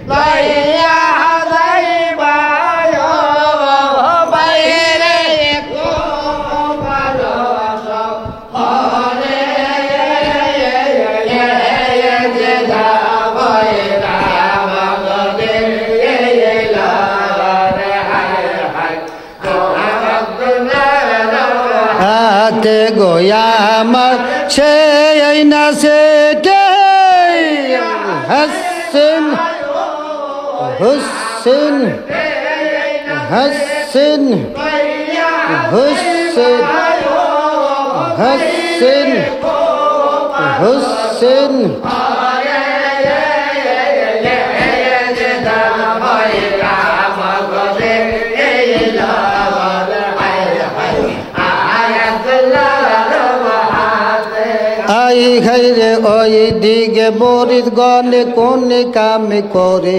লইয়া যাইবা বাইরে ভালো হরে যে যাবই রামগদে লারে হায় হায় হাতে গোয়ামার সে না সে হাসিন হুসেন হাসিন হুসেন হাসিন হুসেন আই খাইরে ওই দিকে বরিদ গনে কোন কাম করে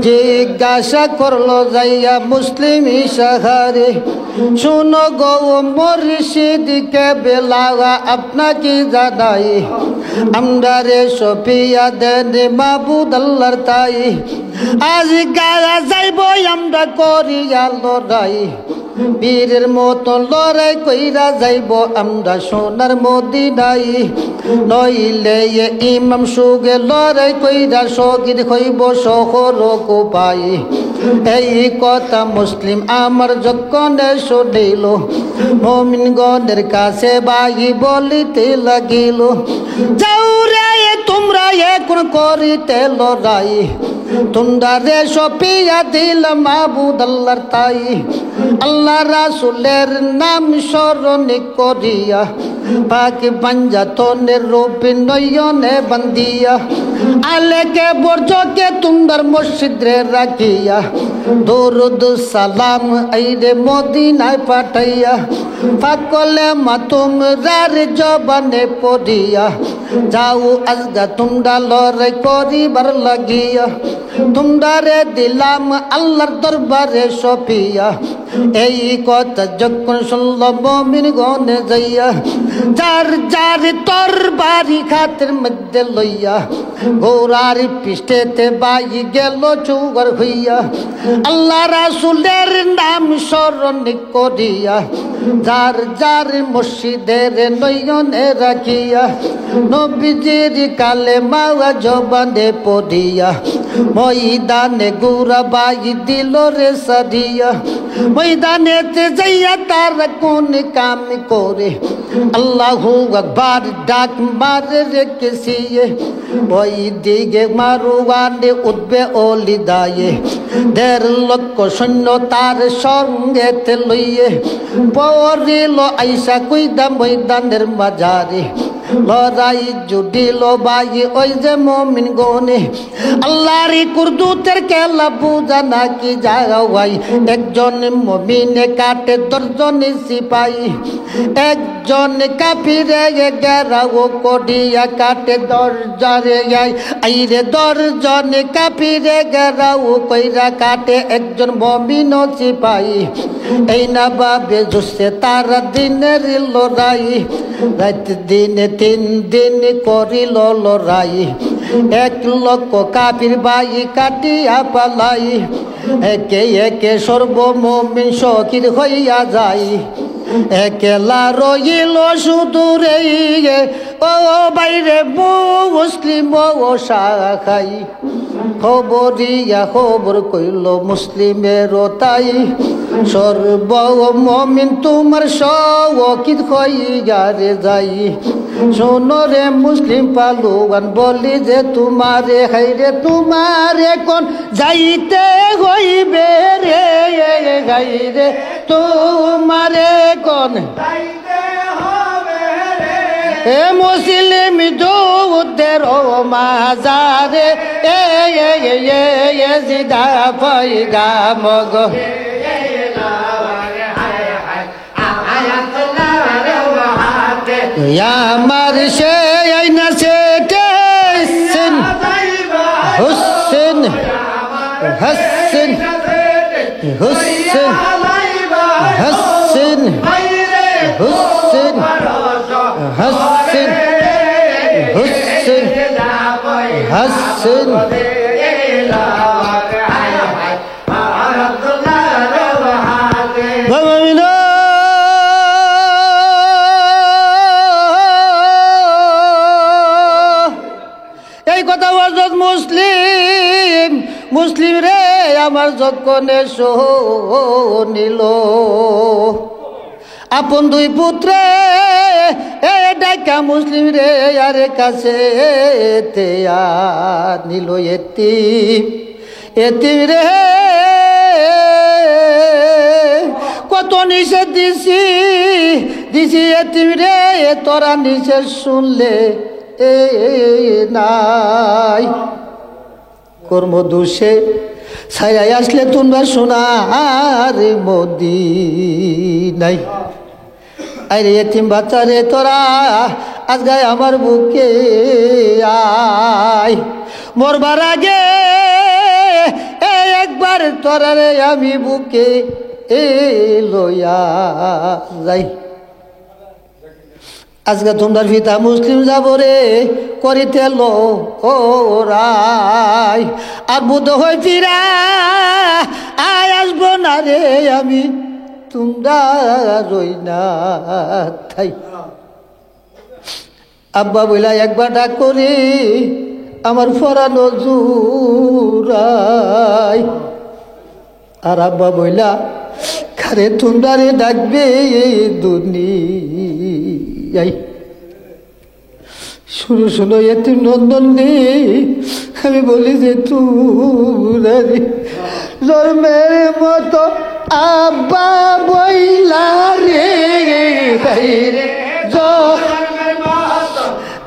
জিজ্ঞাসা করলো যাইয়া মুসলিম ইশাহারে শুনো গো মুর্শিদ কে বেলাওয়া আপনাকে জানাই আমরা রে সফিয়া দেন মাবুদ আল্লাহর তাই আজ গায়া যাইব আমরা করিয়া লড়াই বীরের মতো লড়াই কইরা যাইব আমরা সোনার মদিনায় নইলে ইমাম সুগে লড়াই কইরা শহীদ হইব শহর কোপাই এই কথা মুসলিম আমার যখন শুনিল মুমিনগণের কাছে বাই বলিতে লাগিল যাও রে তোমরা এখন করিতে লড়াই তোমরা রে সফিয়া দিল মাবুদ আল্লাহর তাই আল্লাহ রাসূলের নাম স্মরণ করিয়া পাক পাঞ্জাতনের রূপে নয়নে বান্দিয়া আলেকে বর্জকে তুমদার মসজিদে রাখিয়া দরুদ সালাম আইরে মদিনায় পাঠাইয়া পাকলে মাতুম রার জবানে পড়িয়া যাও আজগা তোমরা লড়াই করিবার লাগিয়া তোমরা রে দিলাম আল্লাহর দরবারে সফিয়া এই কথা যখন শুনল মুমিন গনে যাইয়া যার যার তরবারি খাতের মধ্যে লইয়া ঘোড়ার পিষ্টেতে বাই গেল চুগর হইয়া আল্লাহ রাসূলের নাম স্মরণ করিয়া যার যার মসজিদের নয়নে রাখিয়া নবীজির কালেমা জবানে পড়িয়া ময়দানে গুরা বাই দিল রে সাদিয়া ময়দানেতে যাইয়া তার কোন কাম করে আল্লাহু আকবার ডাক মারে রে কিসিয়ে ওই দিকে মারুয়ানে উঠবে ওলি দায়ে 1.5 লক্ষ সৈন্য তার সঙ্গে লইয়ে পড়িল আইসা কুইদা ময়দানের মাঝারে লড়াই জুটিল বাই ওই যে মুমিন গনে আল্লাহর কুরদুতের খেলা বুঝা নাকি যাওয়াই একজন মুমিনে কাটে 10 জন সিপাই একজন কাফিরে গেরাও করিয়া কাটে 10 জনে আইরে 10 জন কাফিরে গেরাও কইরা কাটে একজন মুমিন সিপাই এই না বাবে জুসে তারা দিনের লড়াই রাত দিনে 3 দিন করিল লড়াই 1 লক্ষ কাফির বাই কাটিয়া পালাই একে একে সর্ব মুমিন শহীদ হইয়া যায় একলা রইল শুধু রে ও বাইরে মুসলিম ও শাখাই খবরিয়া খবর কইল মুসলিমের তাই সর্ব মুমিন তোমার শহীদ হইয়া রে যাই শোনো রে মুসলিম পালুয়ান বলি যে তোমারে হাইরে তোমারে কোন যাইতে হইবে রে গাইরে তোমারে কোন যাইতে হবে রে এ মুসলিম যুদ্ধের মাজারে এ জিদা পয়গাম গো আমার সে আইনা সে টেসেন হুসেন হাসেন হুসেন হাসেন হুসেন হাসেন হুসেন হাসেন কথা হযরত মুসলিম মুসলিম রে আমার যক্ষণে নিল আপন দুই পুত্রে এ ডাকা মুসলিম রে আরে কাছে নিল এতিম রে কত নিষেধ দিছি এতিম রে তোরা নিষেধ শুনলে নাই কর্ম দোষে ছায়ায় আসলে তোমরা সোনার মদিনায় আরে এতিম বাচ্চা রে তোরা আজকে আমার বুকে আয় মরবার আগে একবার তোরা রে আমি বুকে লইয়া যাই আজকে তোমার পিতা মুসলিম যাব রে করিতে রাই আর বুধ হয়ে ফিরা আয় আসবো না রে আমি তোমরা রই না তাই আব্বা বইলা একবার ডাক করি আমার ফরানো জুরাই আর আব্বা বইলা খারে তোমরা রে ডাকবে দুনিয়ায় শুনো শুনো এতিম নন্দন রে আমি বলি যে তোমরা রে জন্মের মতো আব্বা বইলা রে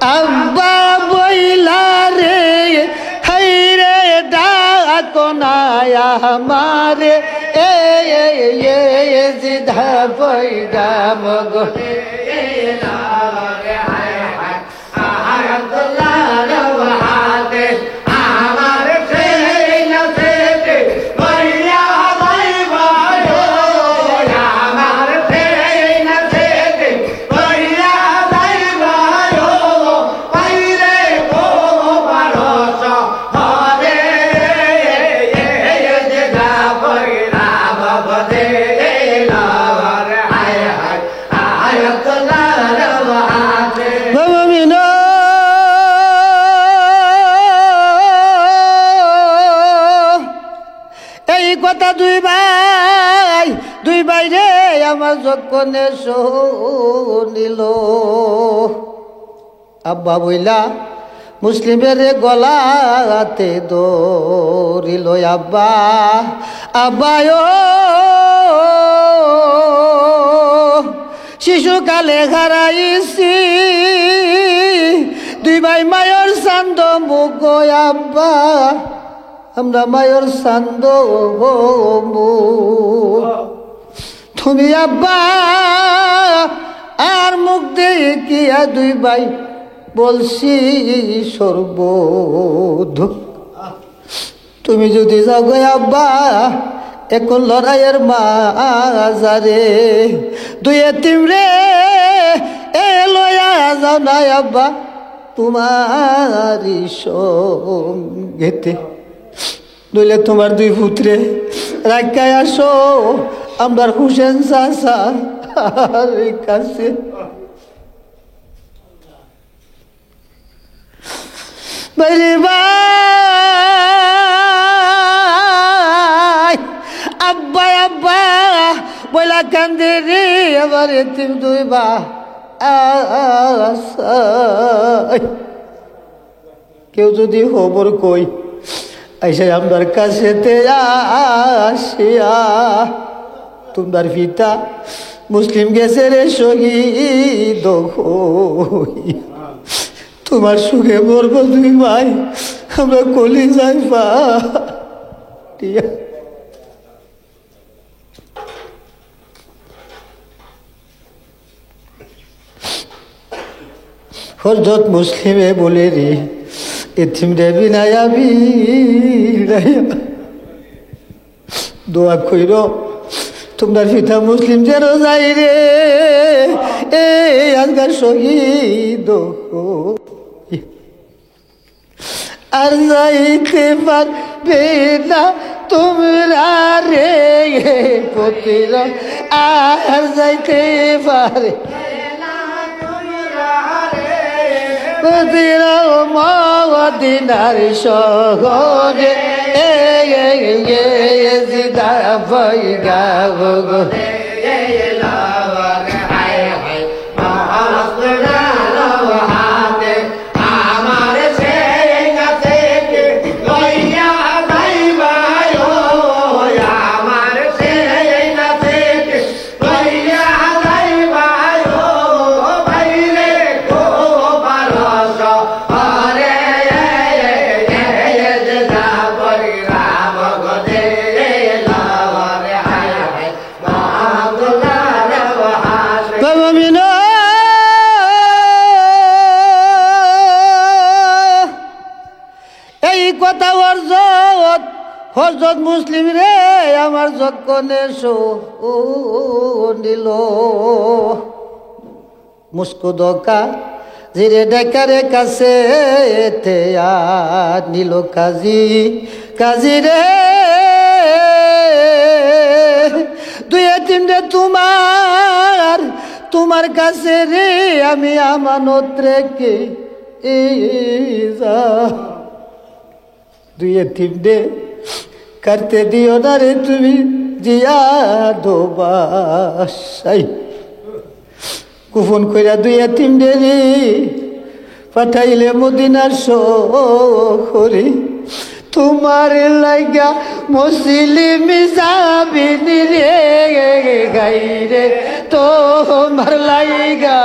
আব্বা বইলা রে হাই রে ডাকো না আমারে জিধা বইডা মগো কথা দুই ভাই রে আমার যক্ষণে নিল আব্বা বইলা মুসলিমের গলাতে দৌড়িল আব্বা আব্বায় শিশুকালে হারাইছি দুই ভাই মায়ের চান্দ মুখ আব্বা আমরা মায়ের চান্দ তুমি আব্বা আর মুখ দেখিয়া দুই ভাই বলছি সর্বদুঃখ তুমি যদি যাও গো আব্বা এখন লড়াইয়ের মাঝারে দুই এতিম রে লয়া যাও না আব্বা তোমারই সঙ্গেতে নইলে তোমার দুই পুত্রে রাখায় আসো আমরা হুসেন চাচার কাছে বাইরে ভাই আব্বা আব্বা বলা কান্দে রে আবার এতিম দুই বা কেউ যদি খবর কই আইসা আমার কাছেতে আসিয়া তোমার পিতা মুসলিম গেছে রে শহীদ তোমার সুখে মরব দুই ভাই আমরা কলি যাই পা হযরত মুসলিমে বলে রে এতিম রে বিনায়াবি দোয়া কইর তোমার পিতা মুসলিম যেন যাই রে আজকাল শহীদ আর যাইতে পারবে না তোমরা রে পতির আর যাইতে পারে পতির মদিনার শহরে জিদা বইগা গো কথা হজরত মুসলিম রে আমার যজ্ঞনে নিল মুস্কুদকা জিরে ডেকারে কাছে নিল কাজী কাজী রে দুই তিনটে তোমার কাছে রে আমি আমানত রেখে দুই তিনটে করতে দিও না রে তুমি জিয়া দোবাসাই কুফন কইরা দুই তিনটে রে পাঠাইলে মদিনার শহরে তোমার লাগা মুসলিম যাবিনি রে গাইরে তোমার লাগা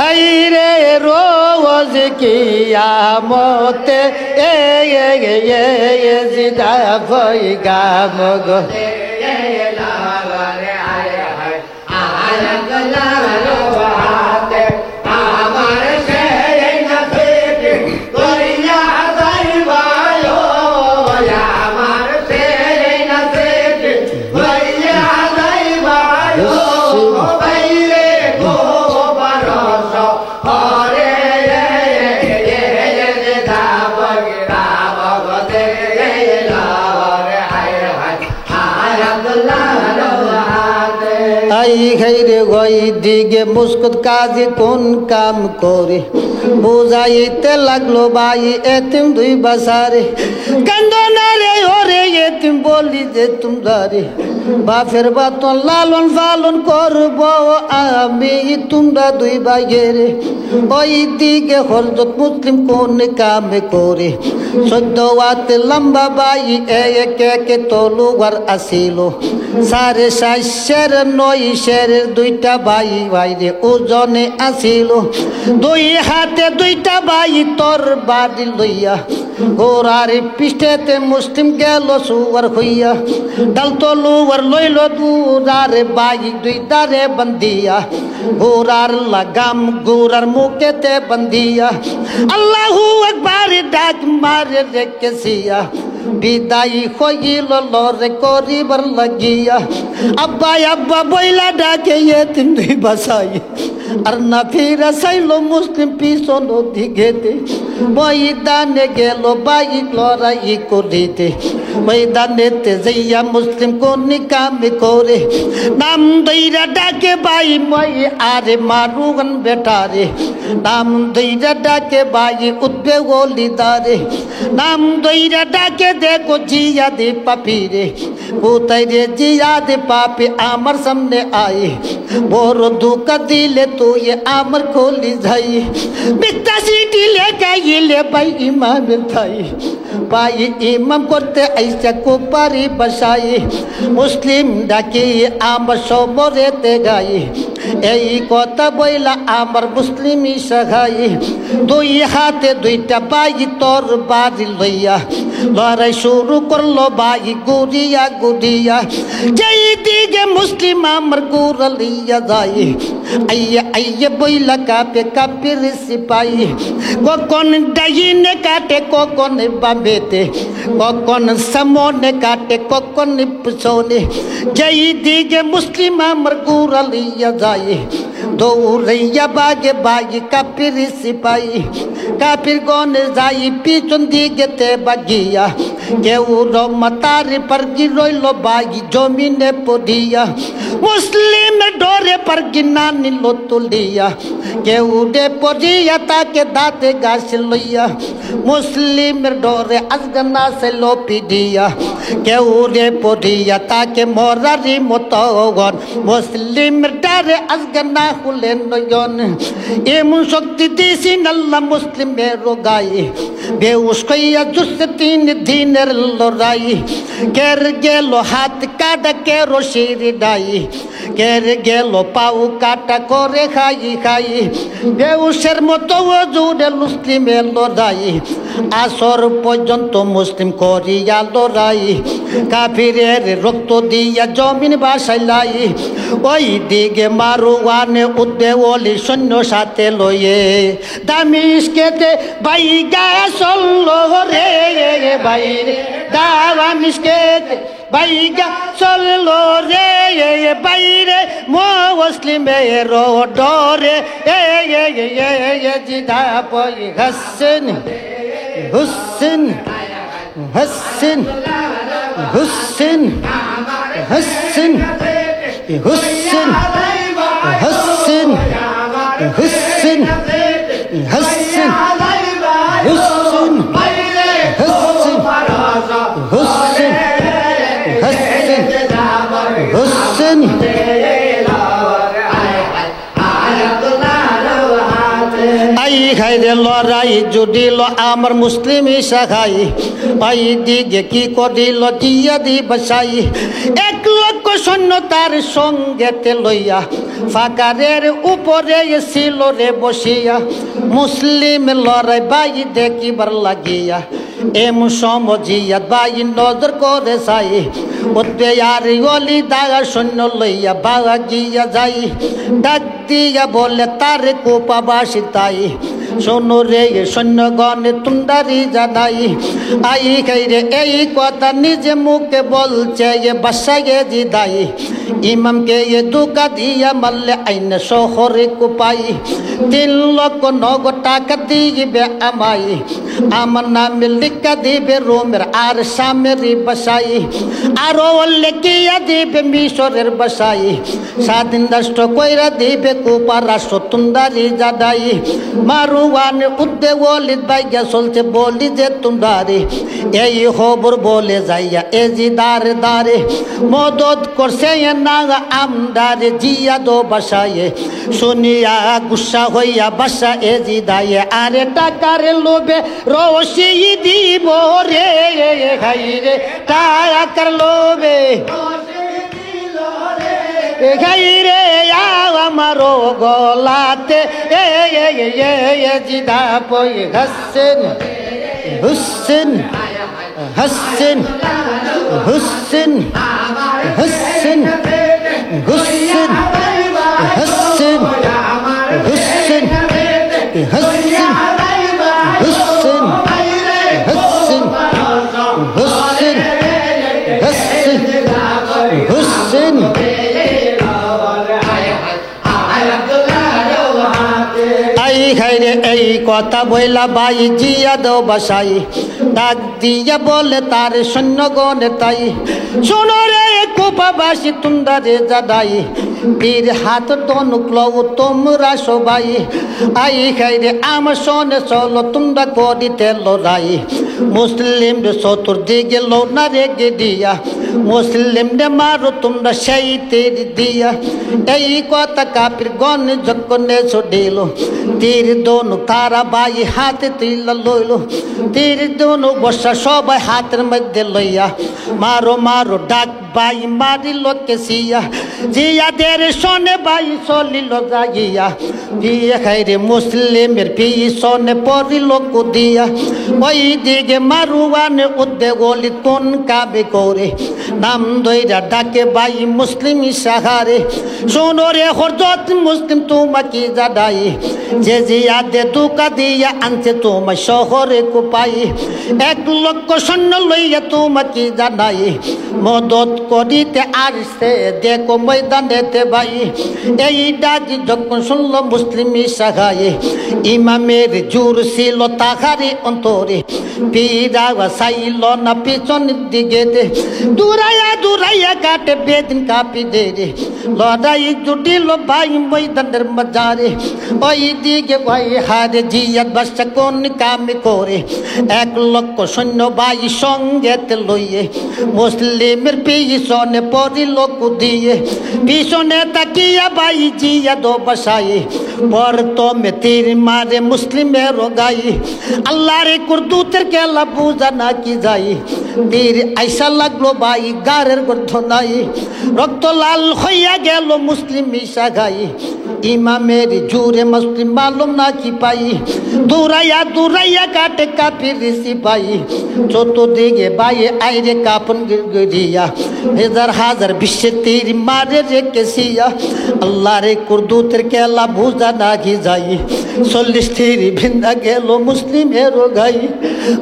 আইরে রোজ কিয়ামতে জিদা বইগা মগো খাইরে গই দিকে মুস্কুদ কাজী কোন কাম করে বুঝাইতে লাগলো ভাই এতিম দুই বাসারে কান্দনা রে ওরে এতিম বলি যে তোমরা রে বাপের বাতন লালন পালন করব আমি তোমরা দুই ভাইয়ের ওই দিকে হযরত মুসলিম কোন কামে করে 14 হাত লম্বা ভাই এক এক তলোয়ার আসিল 6.5 9 দুইটা ভাই ভাইরে ওজনে আসিল দুই হাতে দুইটা ভাই তরবারি লইয়া ঘোড়ার পিঠেতে মুসলিম গেল সুয়ার হইয়া ডাল তলোয়ার লইল দুরারে ভাই দুইটারে বন্দিয়া ঘোড়ার লাগাম ঘোড়ার মুখেতে বন্দিয়া আল্লাহু আকবার ডাক মারে রেখেছিয়া বিদায় হইল লরে করিবার লাগিয়া আব্বা আব্বা বইলা ডাকে এতিম দুই বাসাই আর না ফিরা চাইল মুসলিম পিছন দিকেতে ময়দানে গেল ভাই লড়াই করিতে ময়দানেতে যাইয়া মুসলিম কোন কামে করে নাম দইরা ডাকে ভাই মই আরে মারুগন বেটারে নাম দইরা ডাকে ভাই উঠবে গলিদারে নাম দইরা ডাকে দেখো জিয়া দে পাপি রে কোথায় রে জিয়া দে পাপি আমার সামনে আয়ে বড় দুঃখ দিলে তুই আমার খোলি যাই মিথ্যা সিটি লেখা গেলে ভাই ইমাম থাই ভাই ইমাম করতে আইসা কোপারি বসাই মুসলিম ডাকি আমার সমরেতে গাই এই কথা বইলা আমার মুসলিমই সাখাই দুই হাতে দুইটা ভাই তরবারি লইয়া লড়াই শুরু করলো ভাই গুড়িয়া গুড়িয়া যেই দিকে মুসলিম আমার গুড়ালিয়া যায় আইয়া আইয়া বইলা কাপে কাপের সিপাই কখন ডাইনে কাটে কখন বামেতে কখন সামনে কাটে কখন পিছনে যেই দিকে মুসলিম আমার গুড়ালিয়া যায় দৌড়াইয়া বাগে বাগে কাপের সিপাই কাপের গনে যাই পিছন দিকেতে বাগিয়া কেউ রমাতার পার কি রইল ভাই জমিনে পড়িয়া মুসলিমের ডরে পার কি না নিল তুলিয়া কেউ রে পড়িয়া তাকে দাঁতে গাছ লইয়া মুসলিমের ডরে আজগানা সে লোপি দিয়া কেউ রে পড়িয়া তাকে মরারি মতগণ মুসলিমের ডরে আজগানা খুলে নয়ন এমন শক্তি দিয়েছেন আল্লাহ মুসলিমের গাই বেউস কইয়া জুসে 3 দিনের লড়াই কের গেল হাত কাটা কে রশির ডাই কের গেল পাউ কাটা করে খাই খাই বেউসের মতো জুড়ে মুসলিমের লড়াই আসর পর্যন্ত মুসলিম করিয়া লড়াই কাফিরের রক্ত দিয়া জমিন বাসাইলাই ওই দিকে মারুয়ানে উদ্দেওলি সৈন্য সাথে লয়ে দামিশকেতে বাইগা চললো রে বাইরে দামিশকেতে বাইগা চললো রে বাইরে মুসলিমের ডরে জিদা পই হাসেন হুসেন হাসেন হুসেন হাসেন হুসেন হাসেন হুসেন হাসেন হুসেন হুসেন হাসেন হুসেন আই খাইরে লড়াই জুডিল আমার মুসলিম শাখাই পাই দিকে কি করিল দিয়া দি বসাই 1 লক্ষ সৈন্য তার সঙ্গেতে লইয়া ফাকারের উপরে ছিল রে বসিয়া মুসলিম লড়াই বাই দেখিবার লাগিয়া এম সমজিয়া বাই নজর করে চাই ওতে আর গলি দাগা সৈন্য লইয়া বাগা গিয়া যাই ডাক দিয়া বলে তার কোপাবাসী তাই শোনো রে সৈন্যগণে তুন্দারি জানাই আই খাইরে এই কথা নিজে মুখে বলছে বাসায় জিদাই ইমামকে দুকা দিয়া মারলে আইনে শহরে কোপাই 3 লক্ষ নগদ টাকা দিবে আমাই আমার নামে লিখা দিবে রোমের আর সামের বাসাই আরো লেখিয়া দিবে মিশরের বাসাই স্বাধীন রাষ্ট্র কইরা দিবে কোপা রাষ্ট্র তুন্দারি জাদাই মারুয়ান উদ্দেওলিদ বাইয়া চলছে বলি যে তুন্দারি এই খবর বলে যাইয়া এজি দারে দারে মদত করছে না আমদারে জিয়া দো বাসায় শুনিয়া গুসা হইয়া বাসা এজি দায়ে আরে টাকার লোভে রশি দিব রে খাই রে টাকার লোভে খাই রে আমারো গলাতে জিদা পই হাসেন হুসেন হাসেন হুসেন হাসেন হুসেন হাসেন হুসেন হাসেন হুসেন হাসেন হুসেন হাসেন হুসেন আই খাইরে এই কথা বইলা বাই জিয়া দো বাসাই ডাক দিয়া বলে তার সৈন্যগণে তাই শোনো রে কোপাবাসী তুন্দারে জাদাই তীর হাত ধনুক লও তোমরা সবাই আই খাইরে আমার সনে চলো তোমরা করিতে লড়াই মুসলিম চতুর্দিকে লোনা রেগে দিয়া মুসলিম রে মারো তোমরা সেই তীর দিয়া এই কথা কাপির গণ যখন ছড়িল তীর ধনুক তারা বাই হাতে তিল লইল তীর ধনুক বর্ষা সবাই হাতের মধ্যে লইয়া মারো মারো ডাক বাই মারিল কেসিয়া জিয়াদের সনে বাই চলিল জাগিয়া বিয়ে খাইরে মুসলিমের পিছনে পড়িল কুদিয়া ওই দিকে মারুয়ানে উদ্যোগলি কোন কাবে করে নাম ধইরা ডাকে ভাই মুসলিম সাহারে শোনো রে হযরত মুসলিম তোমাকে জানাই যে জিয়াদে দুকা দিয়া আনছে তোমার শহরে কোপাই 1 লক্ষ সৈন্য লইয়া তোমাকে জানাই মদত করিতে আসছে দেখো ময়দানেতে ভাই এই ডাক যখন শুনল মুসলিম সাহায়ে ইমামের জোর ছিল তাহারি অন্তরে পীরা সাইল না পিছনের দিকে দূরাইয়া কাটে বেদিন কাপি দে রে লড়াই জুটিল ভাই ময়দানের মাজারে ওই দিকে ভাই হারে জিয়াদ বাদশা কোন কামে করে 1 লক্ষ সৈন্য ভাই সঙ্গেতে লইয়ে মুসলিমের পিছনে পড়িল কুদিয়ে পিছনে তাকিয়া ভাই জিয়াদ বসায়ে প্রথমে তীর মারে মুসলিমের গাই আল্লাহর কুরদুতের খেলা বুঝা না কি যাই তীর আইসা লাগলো ভাই গারের গর্ধনাই রক্ত লাল হইয়া গেল মুসলিম সাগাই ইমামের জোরে মুসলিম মালুম না কি পাই দূরাইয়া কাটে কাফির সিপাই চতুর্দিকে ভাই আইরে কাপন গিয়া হাজার বিশ্বে তীর মারে রেখেছিয়া আল্লাহর কুরদুতের খেলা বুঝা না কি যাই 40 তীর ভিন্দা গেল মুসলিমের গাই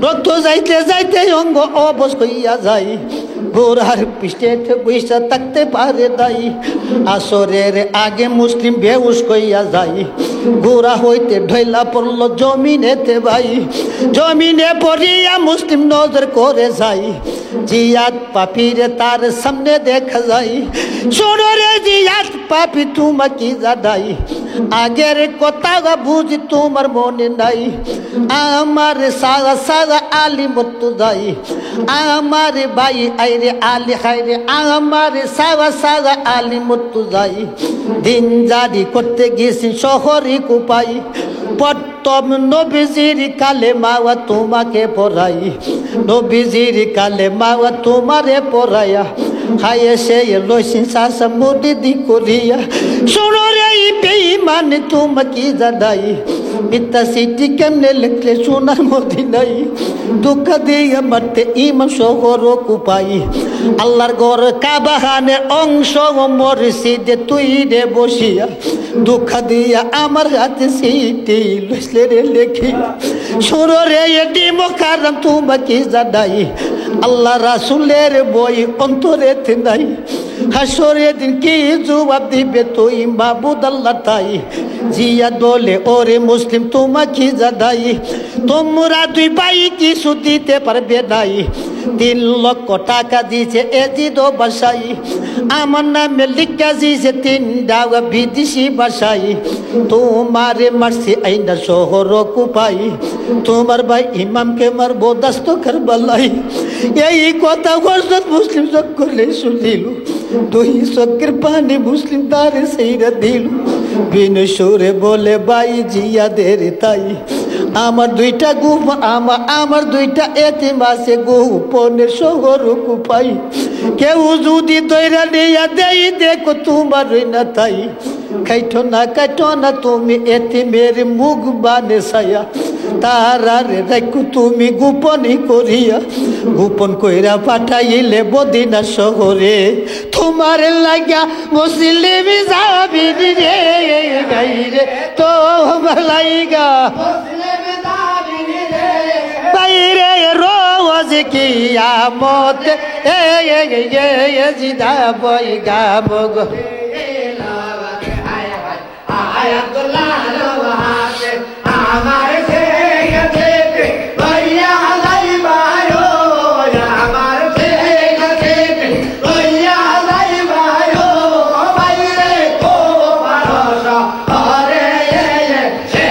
রক্ত যাইতে যাইতে অঙ্গ অবশ হইয়া যায় ঘোড়ার পিষ্টে বৈশা থাকতে পারে নাই আসরের আগে মুসলিম বেহুশ হইয়া যায় ঘোড়া হইতে ঢইলা পড়ল জমিনেতে ভাই জমিনে পড়িয়া মুসলিম নজর করে যায় জিয়াদ পাপিরে তার সামনে দেখা যায় শোনো রে জিয়াদ পাপি তোমাকে জানাই আগের কথা বুঝি তোমার মনে নাই আমার সাগা আলী মতো যাই আমার ভাই আইরে আলী হাইরে আমার সাগা আলী মতো যাই দিন জারি করতে গেছি শহরে কোপাই প্রথম নবীজির কালে মাওয়া তোমাকে পড়াই নবীজির কালে মাওয়া তোমারে পড়াইয়া খাইয়ে সে লইসিন শাসা মুদি দি করিয়া শোনো রে বেঈমান তোমাকে জানাই মিথ্যা সিটি কেমনে লিখলে সোনার মদিনাই দুঃখ দিয়া মারতে ইমাম শহর কুপাই আল্লাহর ঘর কাবাহানের অংশ মসজিদে তুই রে বসিয়া দুঃখ দিয়া আমার হাতে সিটি লইসলে রে লেখি শোনো রে এটি মোকাররম তোমাকে জানাই আল্লাহ রাসূলের বই অন্তরে নাই হাসরের দিন কি জবাব দিবে তুই মাবুদ আল্লাহ তাই জিয়াদ বলে ওরে মুসলিম তোমাকে জানাই তোমরা দুই ভাই কিছু দিতে পারবে নাই 3 লক্ষ টাকা দিয়েছে এজিদ বাসাই আমার নামে লিখা দিয়েছে 3টা বিদেশি বাসাই তোমারে মারছি আইনা শহর কুপাই তোমার ভাই ইমামকে মারবো দাস্ত কারবালাই এই কথা হযরত মুসলিম করলে শুনিল 2 চোখের পানি মুসলিম তারে সেইরা দিল বিন সুরে বলে ভাই জিয়াদের তাই আমার 2টা আমার 2টা এতিম আছে গোপনের শহর কুপাই কেউ যদি দইরা নিয়া দেই দেখো তোমার না তাই কাইটো না তুমি এতিমের মুখ বানে ছায়া তারারে দেখো তুমি গোপনই করিয়া গোপন কইরা পাঠাইলে মদিনা শহরে তোমার লাগা মুসলিম যাবি রে গাইরে তো লাইগা বাইরে রোজ কিয়ামত জিদা বই গাবগ আয়াতুল্লাহ নওয়াতে আমার থেকে ভাইয়া লাইবায়ো আমার থেকে ভাইয়া লাইবায়ো বাইরে কো পারস আরে সে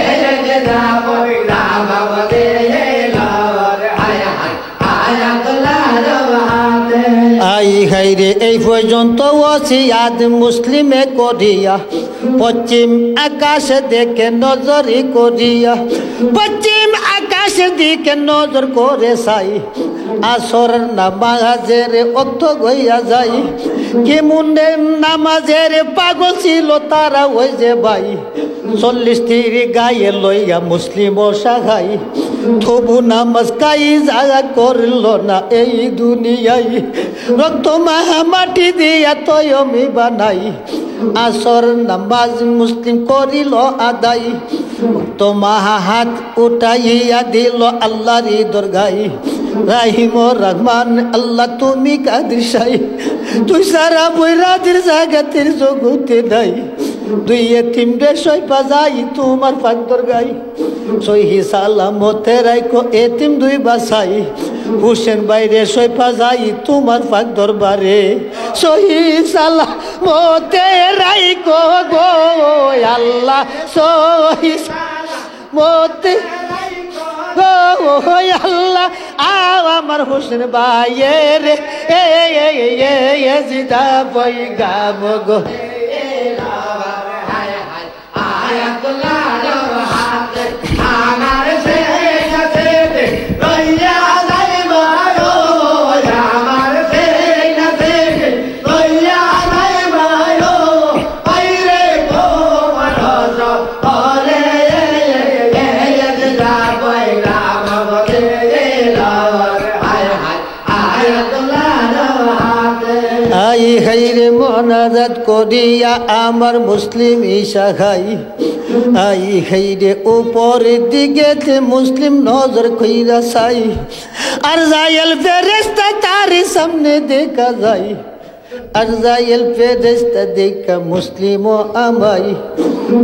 যে যাবই রামাবদে আই হাইরে এই পর্যন্ত ওসিয়াত মুসলিমে করিয়া পশ্চিম আকাশ দেখে নজরি করিয়া পশ্চিম আকাশ দিকে নজর করে সাই আসর নামাজের অর্থ গইয়া যাই কেমন নামাজের পাগল ছিল তারা ওই যে ভাই 40 তীর গায়ে লইয়া মুসলিম সাহাই তবু নামাজ কাই জাগা করল না এই দুনিয়ায় রক্ত মাহা মাটি দিয়া তয়মি বানাই আসর নামাজ মুসলিম করিল আদায় তো মাহা হাত উঠাইয়া দিল আল্লাহর দরগাই রাহিম রহমান আল্লাহ তুমি কাদের সাই তুই সারা বৈরাদের জাগাতের জগতে নাই দুই এতিম বেশই বাজাই তোমার পাক দরগাই সহি সালামতে রাখো এতিম দুই বাসাই হুসেন বাইরে সই বাজাই তোমার পাক দরবারে সহি সালামতে রাখো গো আল্লাহ সহি সালামতে আল্লাহ আমার হোসেন ভাইয়ের জিদা বই গাব গো আই হাইরে মোনাজাত করিয়া আমার মুসলিম ঈশা খাই আই হাইরে উপরের দিকে মুসলিম নজর কইরা চাই আর যাইল ফেরেশতা তার সামনে দেখা যায় আর যাইল ফেরেশতা দেখা মুসলিম আমাই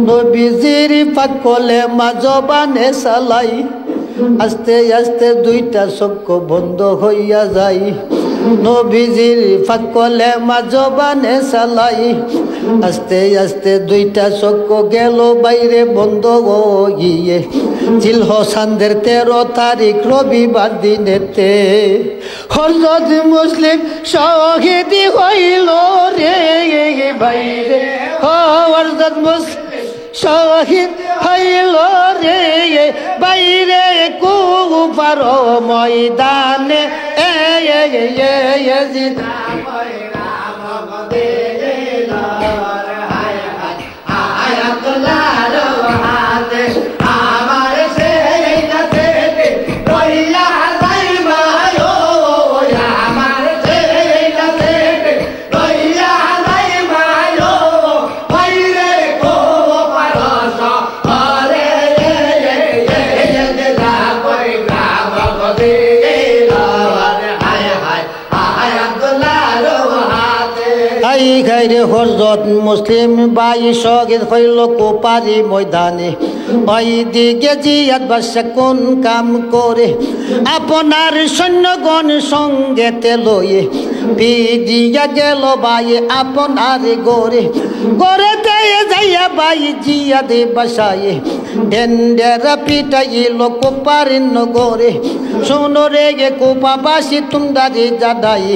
নবীজির পাক কলে মা জবানে সালাই আস্তে আস্তে দুইটা চক্ষু বন্ধ হইয়া যায় নবীজির পাক কলে মা জবানে সালাই আস্তে আস্তে দুইটা চক্ষু গেল বাইরে বন্ধ গিয়ে জিলহসানদের 13 তারিখ রবিবার দিনেতে হযরত মুসলিম শহীদ হইল রে বাইরে হযরত মুসলিম শহীদ হইল রে বাইরে কুফার ময়দানে গাইরে হযরত মুসলিম বাই শহীদ হইল কোপারি ময়দানে ওই দিকে জিয়াদ বাদশা কোন কাম করে আপনার সৈন্যগণ সঙ্গেতে লয়ে পিডিয়া গেল বাই আপনার গোরে গোরেতে যাইয়া বাই জিয়াদ বাসায়ে ডেন্ডেরা পিটাইল কোপারিন নগরে শোনো রে গে কোপাবাসী তোমরা রে জাদাই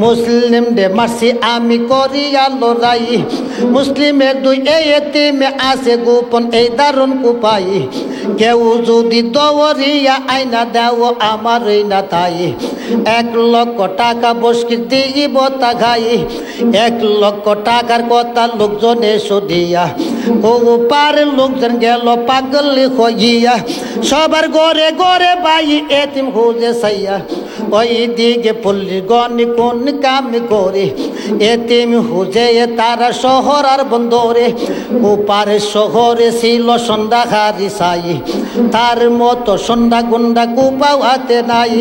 মুসলিম দে মারছি আমি করিয়া লড়াই মুসলিমের দুই এতিমে আছে গোপন এই দারুণ উপায় কেউ যদি দৌড়িয়া আইনা দেও আমার না তাই 1 লক্ষ টাকা বস্কি দিব তা গাই 1 লক্ষ টাকার কথা লোকজনে শুধিয়া পার লোকজন গেল পাগল হইয়া সবার ঘরে ঘরে বাই এতিম খুঁজে সাইয়া ওই দিকে পল্লী গণি কোন কাম করে এতিম হুজে তারা শহর আর বন্দরে ওপারে শহরে ছিল সন্ধ্যাহারি সাই তার মতো সন্ধ্যা গুন্ডা কুপাও হাতে নাই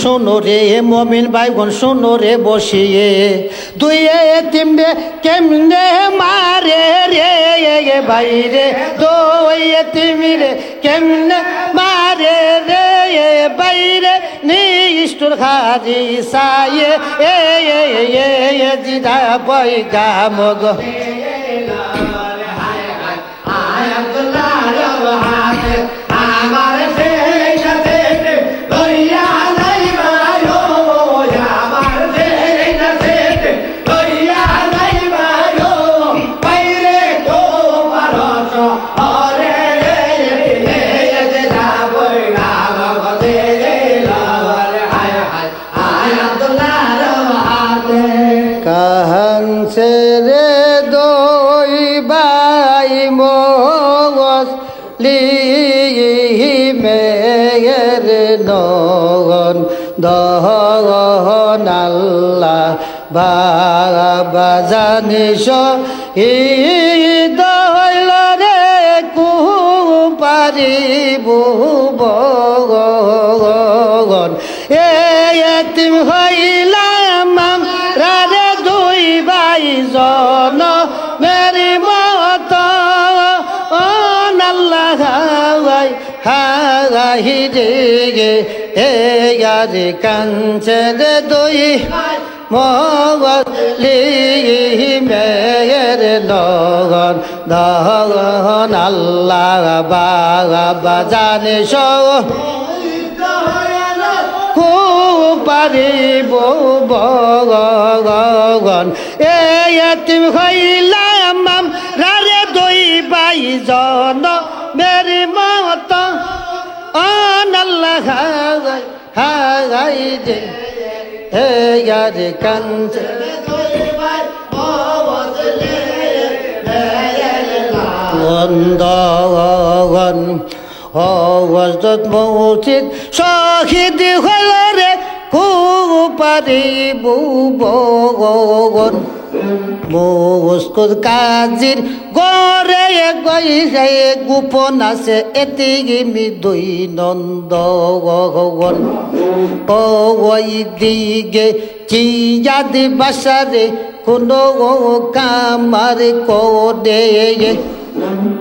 শোনো রে মমিন ভাইগণ শোনো রে বসিয়ে দুই এতিম রে কেমনে মারে রে বাইরে দুই এতিম রে কেমনে মারে রে বাইরে নিষ্ঠুর খারি সায়ে জিদা বই গামগ কাহান সে রে দো রে নগন দহন আল্লাহ বাবা জানিস হৃদয় রে কুপারিব বগন এতিম হইলাম আমরা রে দুই ভাই জন মেরি মত আল্লাহ হাওয়াই হাই রে এ ইয়ারে কাঞ্চে রে দুই মগলি মেয়ের লগন দহন আল্লাহ বাবা জানে পারিব বগন এতিম হইলাম রে দুই ভাই জন মেরি মত আল্লাহ হাই রে হে ইয়ার কাঞ্চ বন্ধগন হজরত মসজিদ শহীদ হল রে কুপারিব বগন মুস্কুর কাজির গরে গইরে গোপন আছে এতিমি দুই নন্দগন ওই দিগে চিয়াদ বাসারে কোনো কামার কোডে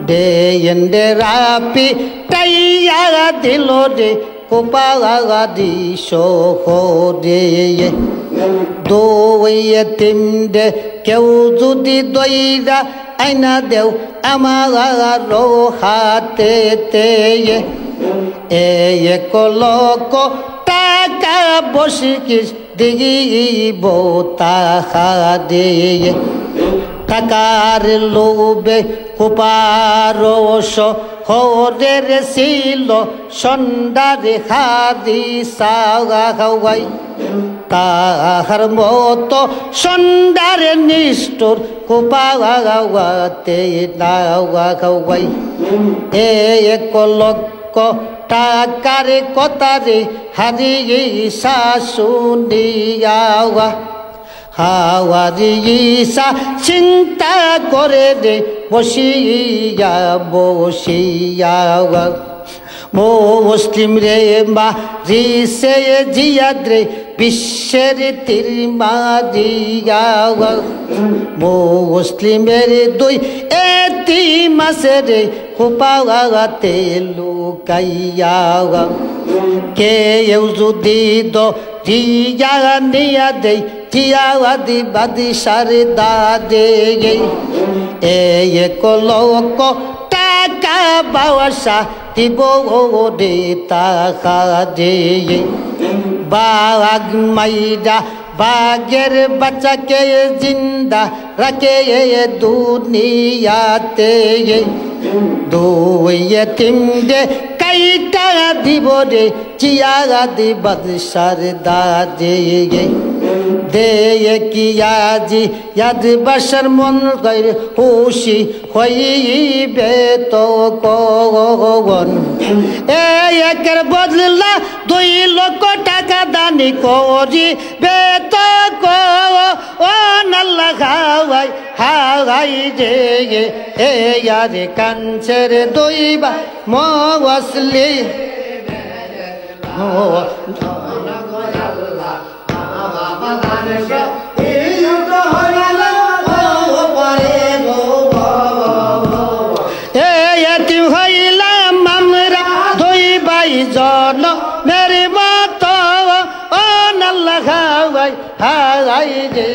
ডে রাপি টাইয়া দিল রে কোপা দিস রে দই তিনডে কেউ যদি দইরা আইনা দেও আমার হাতে এক লক টাকা বসি কিস দিগিব তাহা দিয়ে টাকার লোভে কুপারস হরের ছিল সন্ধ্যারে হাদি সাগাই তাহার মতো সন্ধ্যারে নিষ্ঠুর কুপাগাওয়াতে নাওয়াই এক লক্ষ টাকার কথারে হারিয়ে শাশুনিয়াওয়া হাওয়ারিসা চিন্তা করে রে বসিয়া বসিয়া মুসলিম রে মা রিসে জিয়াদ রে বিশ্বের তিরমা দিয়া মুসলিমের দুই এতি মাসে রে কুপাগাতে লুকাইয়া কেউ যদি দিয়া নিয়া দেই জিয়াদি বাদি সারে দে এক লক্ষ টাকা বাওয়াসা দিব রে তাহা দে বাঘ মাইরা বাঘের বাচ্চাকে জিন্দা রাখে দুনিয়াতে দুই তিনটে কাইটা দিব রে চিয়াদি বাদশার দাদে দে কিয়াজি ইয়াদ বাসার মন গাইর খুশি হইবে তো কগন একের বদলা 2 লক্ষ টাকা দানি করি বেতো ও নাল্লা খাওয়াই হাওয়াই যে এ ইয়ারে কাঞ্চের দইবা মওয়াসলি জন মেরি মত ও নাল্লা খাওয়াই হাই রে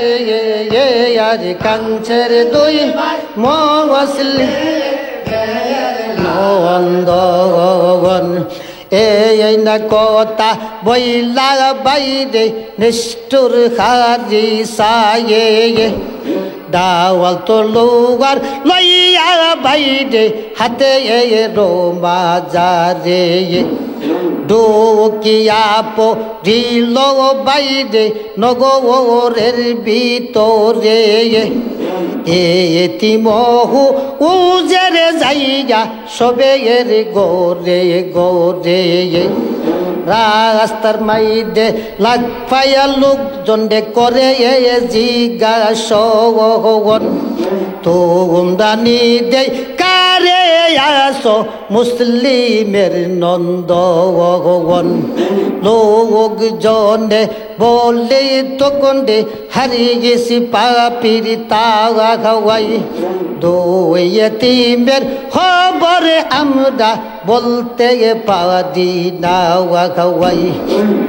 আর কাঞ্চের দুই মওয়াসলি নন্দগন এই না কথা বইলা বাইরে নিষ্ঠুর হারি সায়ে দাওয়াল তো লোগার লইয়া বাইরে হাতে রোমা যারে ডোকিয়া পড়িল বাইরে নগরের ভিতরে এতিমহু উজেরে যাইয়া সবে এর গোরে গোরে রাস্তার মাইদে লাগ পাইয়া লোকজন ডে করে জিজ্ঞাসন তোমরা নিদে কারে আসো মুসলিমের নন্দন লোকজনে বলে তখন দে হারিয়ে গেছি পাপির তাওয়া খাওয়াই দোয়েতিমের খবরে আমরা বলতে পারি না খাওয়াই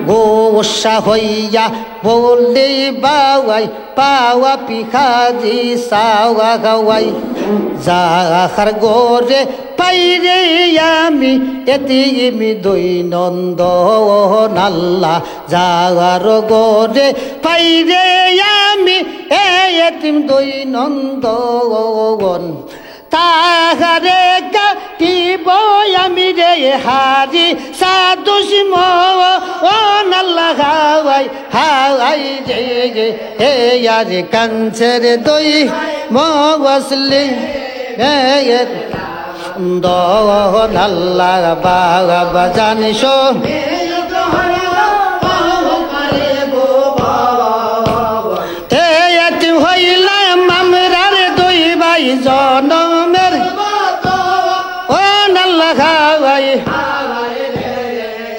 গোসা হইয়া বলে বাওয়াই পাওয়া পিখাজি সাওয়া খাওয়াই যাহার গোরে পাইরে আমি এতিমি দৈনন্দন আল্লাহ যাহার গোরে পাইরে আমি এতিম দৈনন্দন তাহারে কাটিব আমি রে হারি সাদুস আল্লাহ হাওয়াই হাওয়াই রে হে আর কাঞ্চের দই মসলি দন আল্লাহ বাবা জানিস হইলাম আমরার দুই ভাই জনমের ও নাল্লা খাওয়াই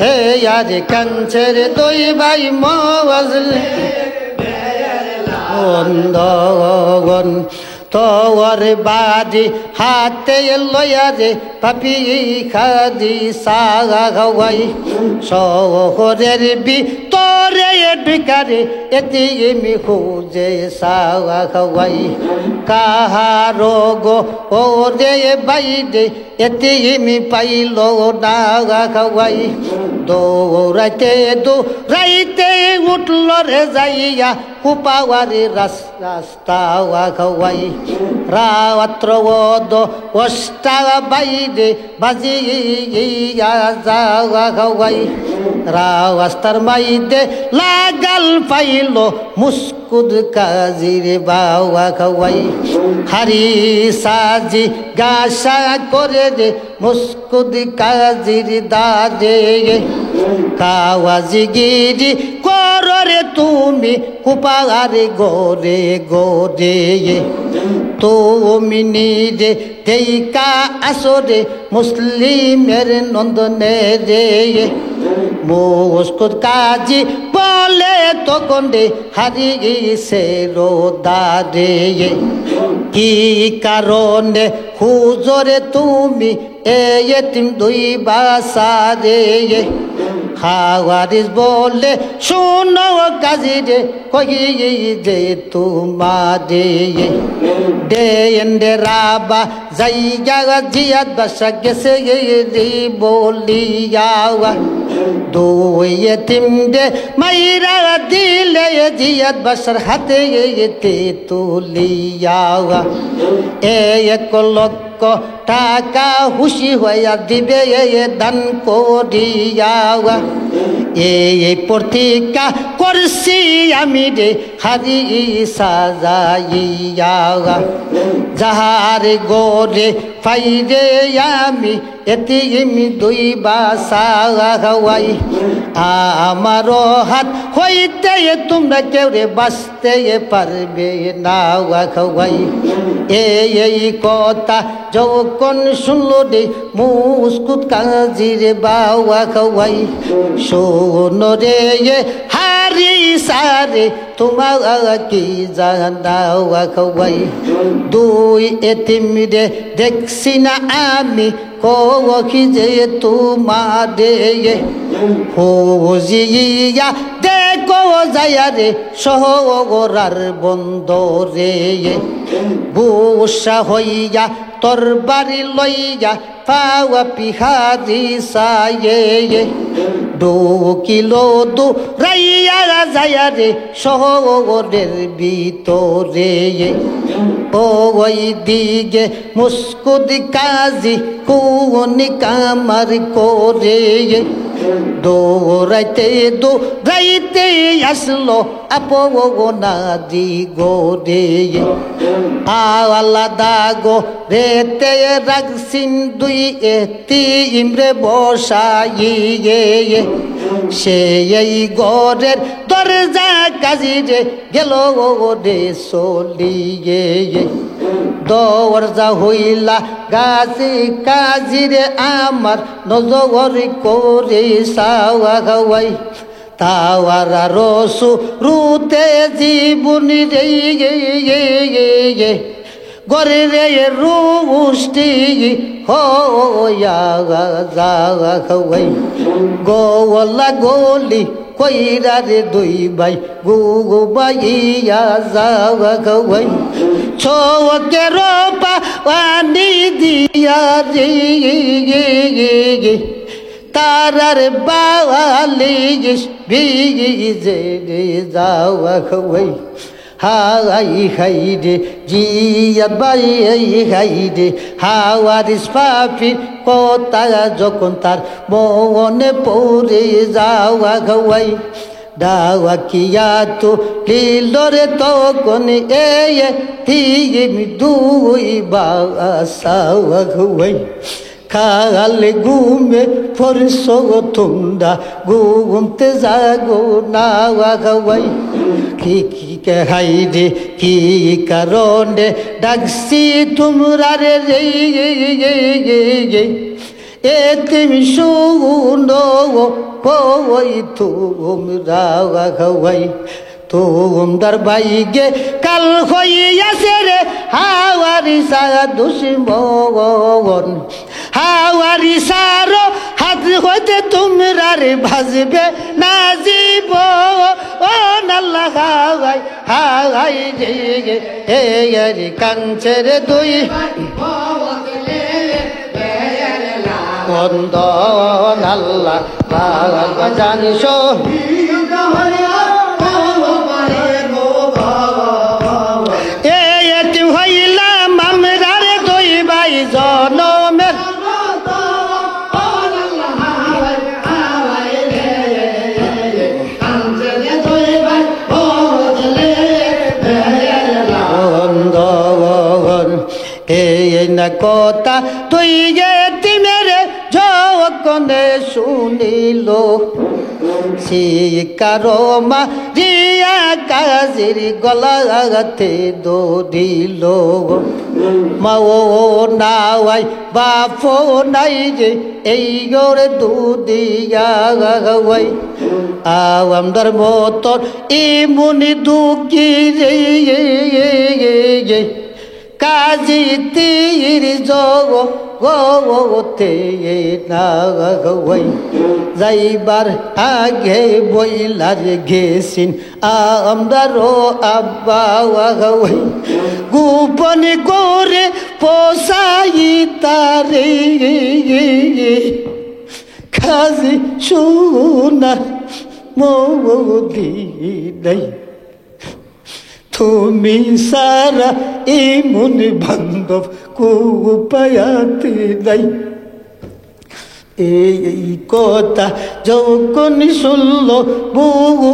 হে আজ কাঞ্চের দুই ভাই মজলে বন্ধন তোর বাজি হাতে লইয়া রে পাপি খাদি সাগা খাওয়াই শহরের ভিতরে ঢুকারে এতে এমি খুঁজে সাগা খাওয়াই কাহারো গো ও রে বাইরে এতে এমি পাইল না খাওয়াই দৌড়াইতে দৌড়াইতে উঠল রে যাইয়া কুপাওয়ারে রাস্তা খাওয়াই রাত্র অষ্টা বাইরে বাজিয়া যাওয়া খাওয়াই রাস্তার মাইদে লাগাল পাইল মুস্কুদ কাজির বাওয়া খাওয়াই হারি সাজি গাছা করে রে মুস্কুদ কাজির দাদে কাওয়াজি গিরি কররে তুমি কুপারে গোরে গোরে তুমি নিজে দেইকা আসরে মুসলিমের নন্দনে রে মুস্কুদ কাজী বলে তখন রে হারিয়েছে রোদারে কি কারণে হুজুরে তুমি এতিম দুই বাসারে হাওয়ারিস বলে শোনো কাজী রে কই যে তোমারে দে রাবা জায়গা জিয়াদ বাসা গেছে রে বলিয়া দুই এতিম দে মাইরা দিলে জিয়াদ বাসার হাতে এতে তুলিয়া এক লক্ষ টাকা খুশি হইয়া দিবে দান করিয়া এই প্রতিজ্ঞা করছি আমি রে হারি সাজাইয়া যাহার গোরে ফাইরে আমি এতিমি দুই বাসা খাওয়াই আমার হাত হইতে তোমরা কেউ রে বাঁচতে পারবে না খাওয়াই এই কথা যখন শুনলো রে মুস্কুদ কাজির বাওয়া খাওয়াই শোনো রে হারি সারে তোমার কি জানাওয়া খাওয়াই দুই এতিম রে দেখছি না আমি কি যে তোমারে হুজিয়া দেখো যায়া রে শহরার বন্দরে বুসা হইয়া তোর বাড়ি লইয়া পাওয়া পিহাদি সায়ে ঢুকিল দু রাইয়া যায়া রে শহরের ভিতরে ওই দিকে মুস্কুদ কাজী কোন কামার করে দৌড়াইতে দৌড়াইতে আসলো আপনাদি গোরে আলাদা গো রেতে রাখছিন দুই এতিমরে বসাইয়ে সে এই গরের দরজা কাজিরে গেল রে চলিয়ে দরজা হইলা গাছি কাজিরে আমার নজর করে সাওয়া গাওয়াই তাওয়ারা রসু রুতে জীবনী রে গরে রে রুষ্টি হইয়া যাওয়া খাওয়াই গোলা গলি কইরা রে দুই ভাই গু বাইয়া যাওয়া খাওয়াই ছোকে রোপা পানি দিয়া রে তারার বাওয়ালি ভিজে রে যাওয়া খাওয়াই হাই হাই রে জিয়া বাই হাই রে হাওয়ারিস পাপির কথা যখন তার মনে পড়ে যাওয়া খাওয়াই দাওয়া কিয়া তো লিলরে তখন তিন দুই বাসাওয়া খাওয়াই খালে ঘুমে ফরস তোমরা ঘুমতে জাগো নাওয়া খাওয়াই কি হাই রে কি কারণে ডাকছি তোমরা রে এ তুমি শুনো ওই তোমরা খাওয়াই তোমদার বাইগে কাল হইয়াছে রে হাওয়ারি সারা দুশ্মন হাওয়ারি সারো হাত হইতে তোমরা রে ভাজবে না জীব ও নাল্লা হাওয়াই হাওয়াই রে রে কাঞ্চে রে দুই বন্ধ নাল্লা জানিস হইলাম আমরা রে দুই ভাই জনমের এই না কথা তুই গেতি মেরে যখনে শুনিল শিকারো মা রিয়া কাজির গলাতে দৌড়িল মা ও নাওয়াই বাপো নাই রে এই গরে দুদিয়া গাওয়াই আমদার মতন ইমুনি দুঃখী রে কাজী তীর জগতে না গাওয়াই যাইবার আগে বইলার গেছিন আমদারও আব্বা গাওয়াই গোপন করে পোষাই তারে কাজী সোনার মোদি নাই তুমি সারা এমন বান্ধব কুপায়াতে নাই এই কথা যখন শুনল বউ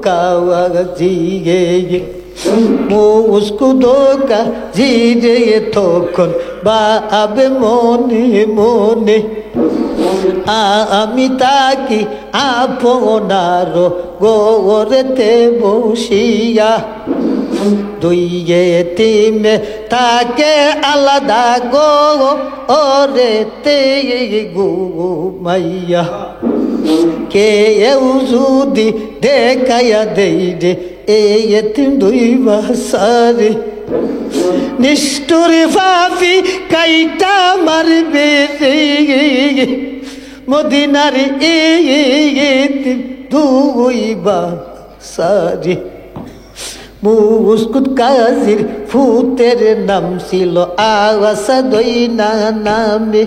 কাওয়া জিগে মুস্কু দোকা জিরে তখন বাবে মনে মনে আমি তাকি আপনার গোরেতে বসিয়া দুই এতিমে তাকে আলাদা গো ওরেতে ঘুমাইয়া কেউ যদি দেখাইয়া দেই রে এই এতিম দুই বাসারে নিষ্ঠুর পাপী কাইটা মারবে রে মদিনার এতিম দুই বাসারে মুস্কুত কাজির ফুতের নাম ছিল আসাদই না নামে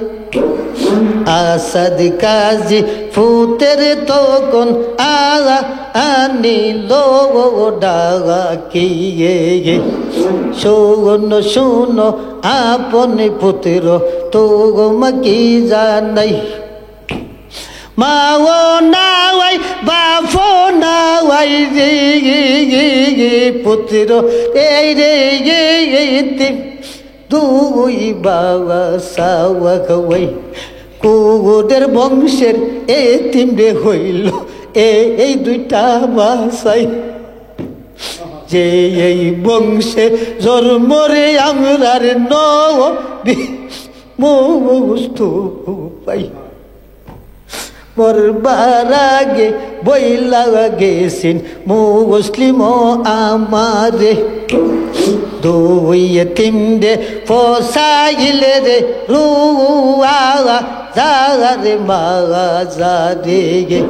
আসাদ কাজী ফুতের তখন আনিল ডাকিয়ে শোনো শোনো আপন পুত্র তো কি জানাই মাও নাই বাপো নাই রে পুত্র এই রে তিম দুই বাবা সাওয়া খাওয়াই কুদের বংশের এতিম রে হইল এই দুইটা বাসাই যে এই বংশে জন্মরে আমরার নবী মুস্তাফা মরবার আগে বইলা গেছেন মুসলিম আমারে দুই এতিম রে ফসাইলে রে রুয়া যারে মাজারে গে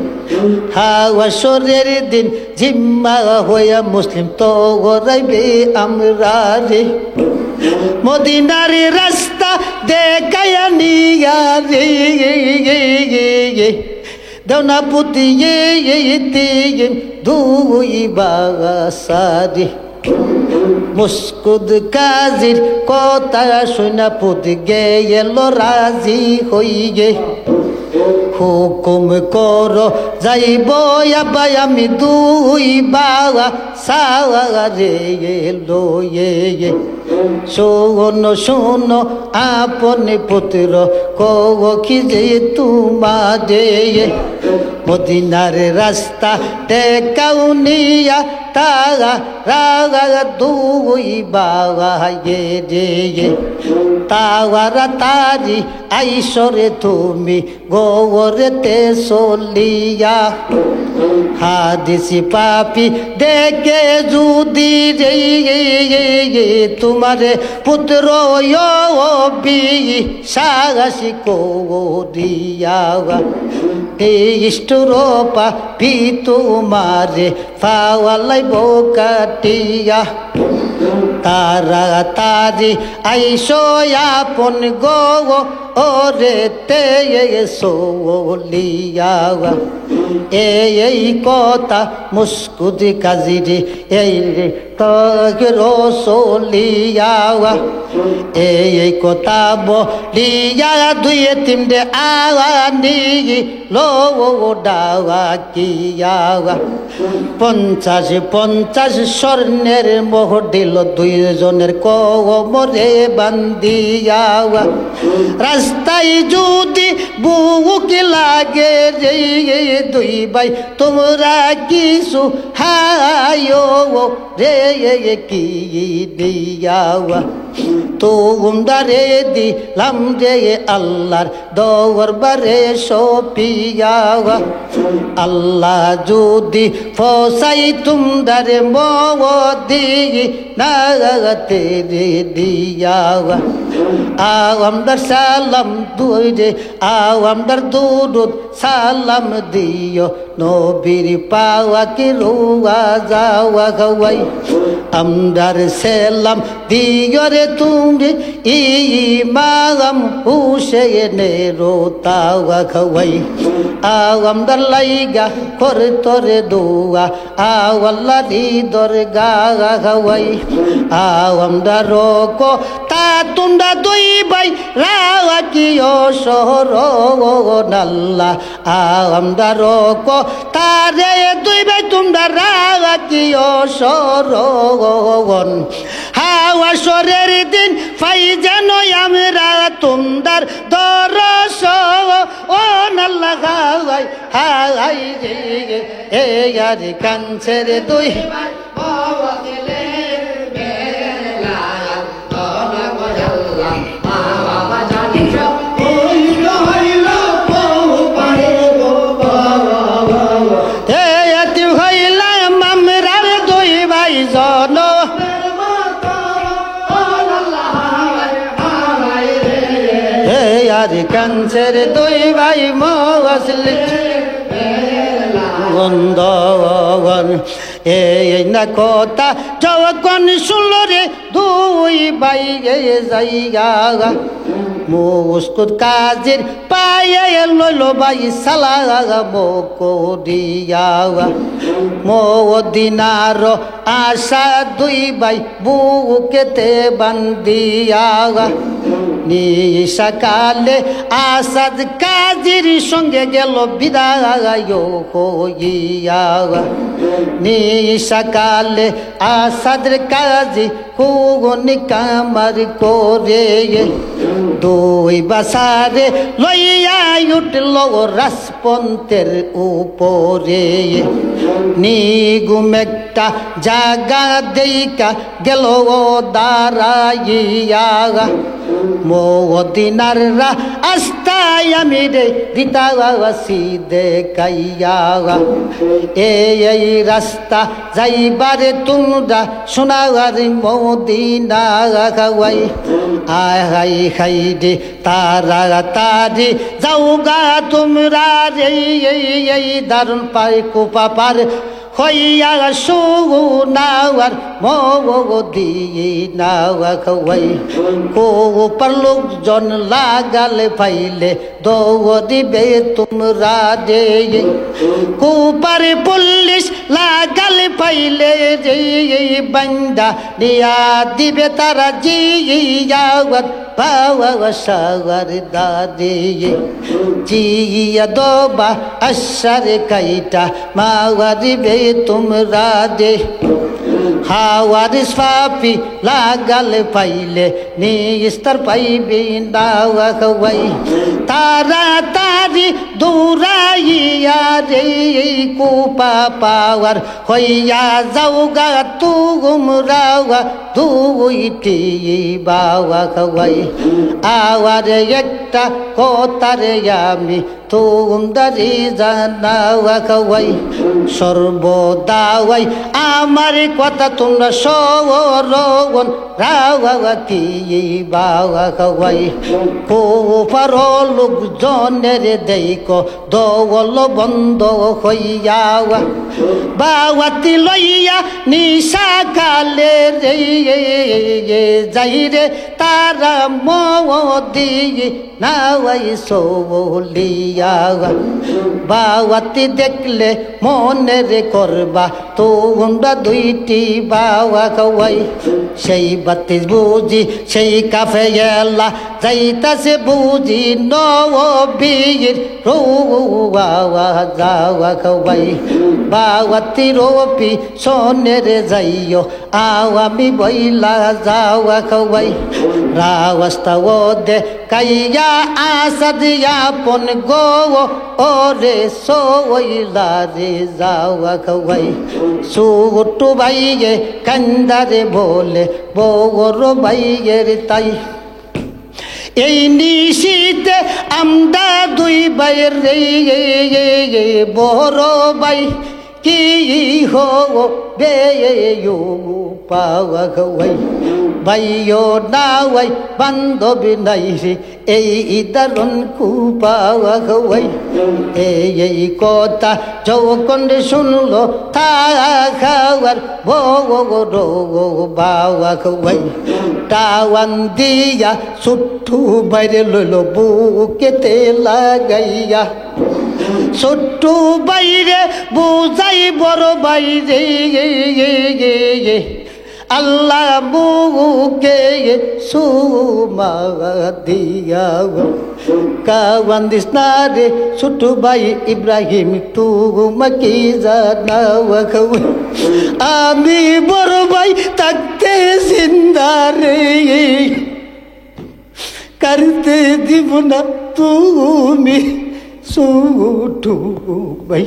হাওয়াসরের দিন জিম্মা হইয়া মুসলিম তো গরাইবে আমরা রে মদিনার রাস্তা দেখায়া নিয়া রে দেওনা পুতি দুই বাসারে মুস্কুদ কাজির কথা শুনা পুত গেল রাজি হইগে হুকুম কর যাইব আবাই আমি দুই বাবা সারে লয়ে শোনো শোনো আপনে পুত্র কি যে তোমারে মদিনার রাস্তা টেকাউনিয়া তারা রাগা দুই বাবা রে তাওয়ারা তারি আইসরে তুমি গোবরেতে চলিয়া হাদিসি পাপি দেখে যদি রে তোমারে পুত্র সাহসী করিয়া ইষ্টরূপা পি তোমারে পাওয়ালাই কাটিয়া তারা তারি আইসো আপন গো ওরে তে সোলিয়া এই কথা মুস্কুদি কাজিরি এই রসলিয়া এই কথা বলিয়া দুই তিনটে আওয়ানি লো ডাওয়া কিয়া 50 স্বর্ণের মোহর দিল দুইজনের কোমরে বান্দিয়া রাস্তায় যদি বুক লাগে রে দুই ভাই তোমরা কিছু হায়ো রে কি দিয়া তোমরা রে দিলাম রে আল্লাহর দরবারে সপিয়া আল্লাহ যদি ফসাই তোমরা রে মোদি নাগতে রে দিয়া আমদার সালাম দুই রে আমদার দুরুদ সালাম দিও নবীর পাওয়া কি রোয়া যাওয়া গাওয়াই আমদার সালাম দিও রে তুমি ইমাম হুসেনের তাওয়া খাওয়াই আমদার লাইগা করে তোরে দোয়া আল্লাহ রি দরগা খাওয়াই আমদার রোকো তা তোমরা দুই ভাই রাওয়া কি শহর নাল্লা আমরা রোক তারে দুই ভাই তোমরা রাওয়া কি শহর হাওয়া সরের দিন ফাই যেন আমরা তোমরা দরস ও নাল্লা হাওয়াই হাই রে এ আর কাঞ্চের দুই কাঞ্চের দুই ভাই মসলি বন্ধন এই না কথা যখন শুনল রে দুই ভাই যাইয়া মুস্কুদ কাজের পায়ে লইল ভাই সালাম করিয়া মদিনার আশা দুই ভাই বুকেতে বান্দিয়া নিশাকালে আসাদ কাজীর সঙ্গে গেল বিদায় হইয়া নিশাকালে আসাদের কাজী কুগুনি কামার করে দুই বাসারে লইয়া উঠল রাজপন্থের উপরে নিগুম একটা জাগা দেইকা গেল দাঁড়াইয়া মদিনার রাস্তায় আমি রে দিতাছি দেখাইয়া এই রাস্তা যাইবারে তোমরা সোনার মদিনা খাওয়াই আই খাই রে তাড়াতাড়ি যাওগা তোমরা রে এই দারুণ পাই কোপা পার হইয়া সোনার মদিনা খাওয়াই কোপার লোকজন লাগালে পাইলে দৌড়িবে তোমরা রে কোপারে পুলিশ লাগালে পাইলে রে বান্দা নিয়া দিবে তারা জিয়াওয়াত পাওয়া সাগর দাদে জিয়া দোবা আশার কাইটা মাওয়ারিবে তোমরা দে হাওয়ার পাপি লাগাল পাইলে নিস্তার পাইবে দাওয়া খাওয়াই তাড়াতাড়ি দৌড়াইয়া রে কোপা পাওয়ার হইয়া যাওগা তোমরা দুইটি বাওয়া খাওয়াই আওয়ার একটা কথারে আমি তোমরারি জানাওয়া খাওয়াই সর্বদাওয়াই আমার কথা তোমরা সরবন রাওয়াতি বাওয়া খাওয়াই কোপার লোকজনের দেখ দৌল বন্ধ হইয়া বাওয়াতি লইয়া নিশা কালে রে যাই রে তারা মদি নাওয়াই সলিয়া বাওয়াতি দেখলে মনের করবা তোমরা দুইটি বাওয়া খাওয়াই সেই বাতি বুঝি সেই কাফে গেলা যাইতাছে বুঝি নবীর রৌয়া যাওয়া খাওয়াই বাওয়াতি রোপি সোনের যাইও আওয়ামি বইলা যাওয়া খাওয়াই রাস্তা ও দে কাইয়া আসাদ আপন গো ওরে সোইলা রে যাওয়া খাওয়াই ছোটু ভাইয়ে কান্দারে বলে বড় ভাইয়ের তাই এই নিশীতে আমরা দুই ভাইয়ের রে বড় ভাই কি হবে পাওয়া খাওয়াই ভাইও নাওয়াই বান্ধবী নাই রে এই দারুণ কুপাওয়া খাওয়াই এই কথা যখন শুনলো তা খাওয়ার বড় বাওয়া খাওয়াই টাওয়ান দিয়া ছোট্টু বাইরে লইল বুকেতে লাগাইয়া ছোট্টু বাইরে বুঝাই বড় বাইরে আল্লাহ মুকে সুমা দিয়া কাওয়ান্দিস না রে ছোট্টু ভাই ইব্রাহিম তোমাকে জানাওয়া খাওয়াই আমি বড় ভাই থাকতে জিন্দা রে করতে দিব না তুমি ছোট্টু ভাই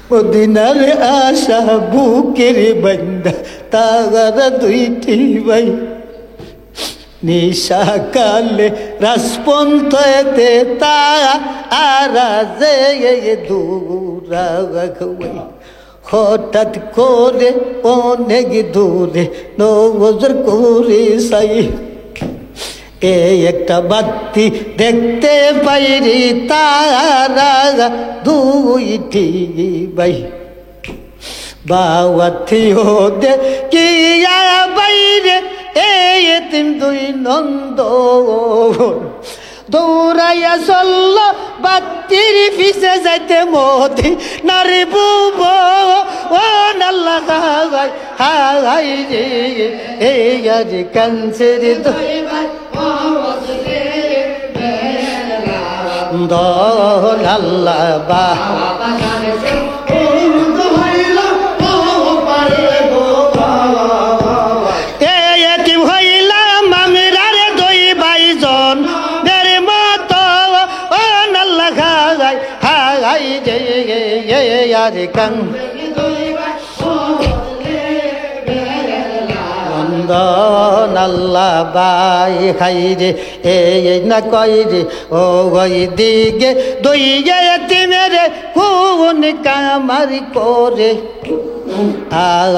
মদিনার আশা বুকের বান্দা তারা দুইটি ভাই নিশা কালে রাজপন্থেতে তারা যে দূরা খাওয়াই হঠাৎ করে অনেক দূরে নজর করে সাই এই একটা বাতি দেখতে পাইরি তারা দুইটি ভাই বাওয়াতি দে কিয়া বাইরে এই তিন দুই নন্দ দৌড়াইয়া চলল বাতির পিছে যাইতে মোদি নারী বুব ও নাল্লা হাই হাই রে এই আর কাঞ্চের দোল আল্লাহ বা কান আল্লাহ বাই খাই রে এই না কই রে ও ওই দিকে দইয়ে তিমেরে কোন কামারি করে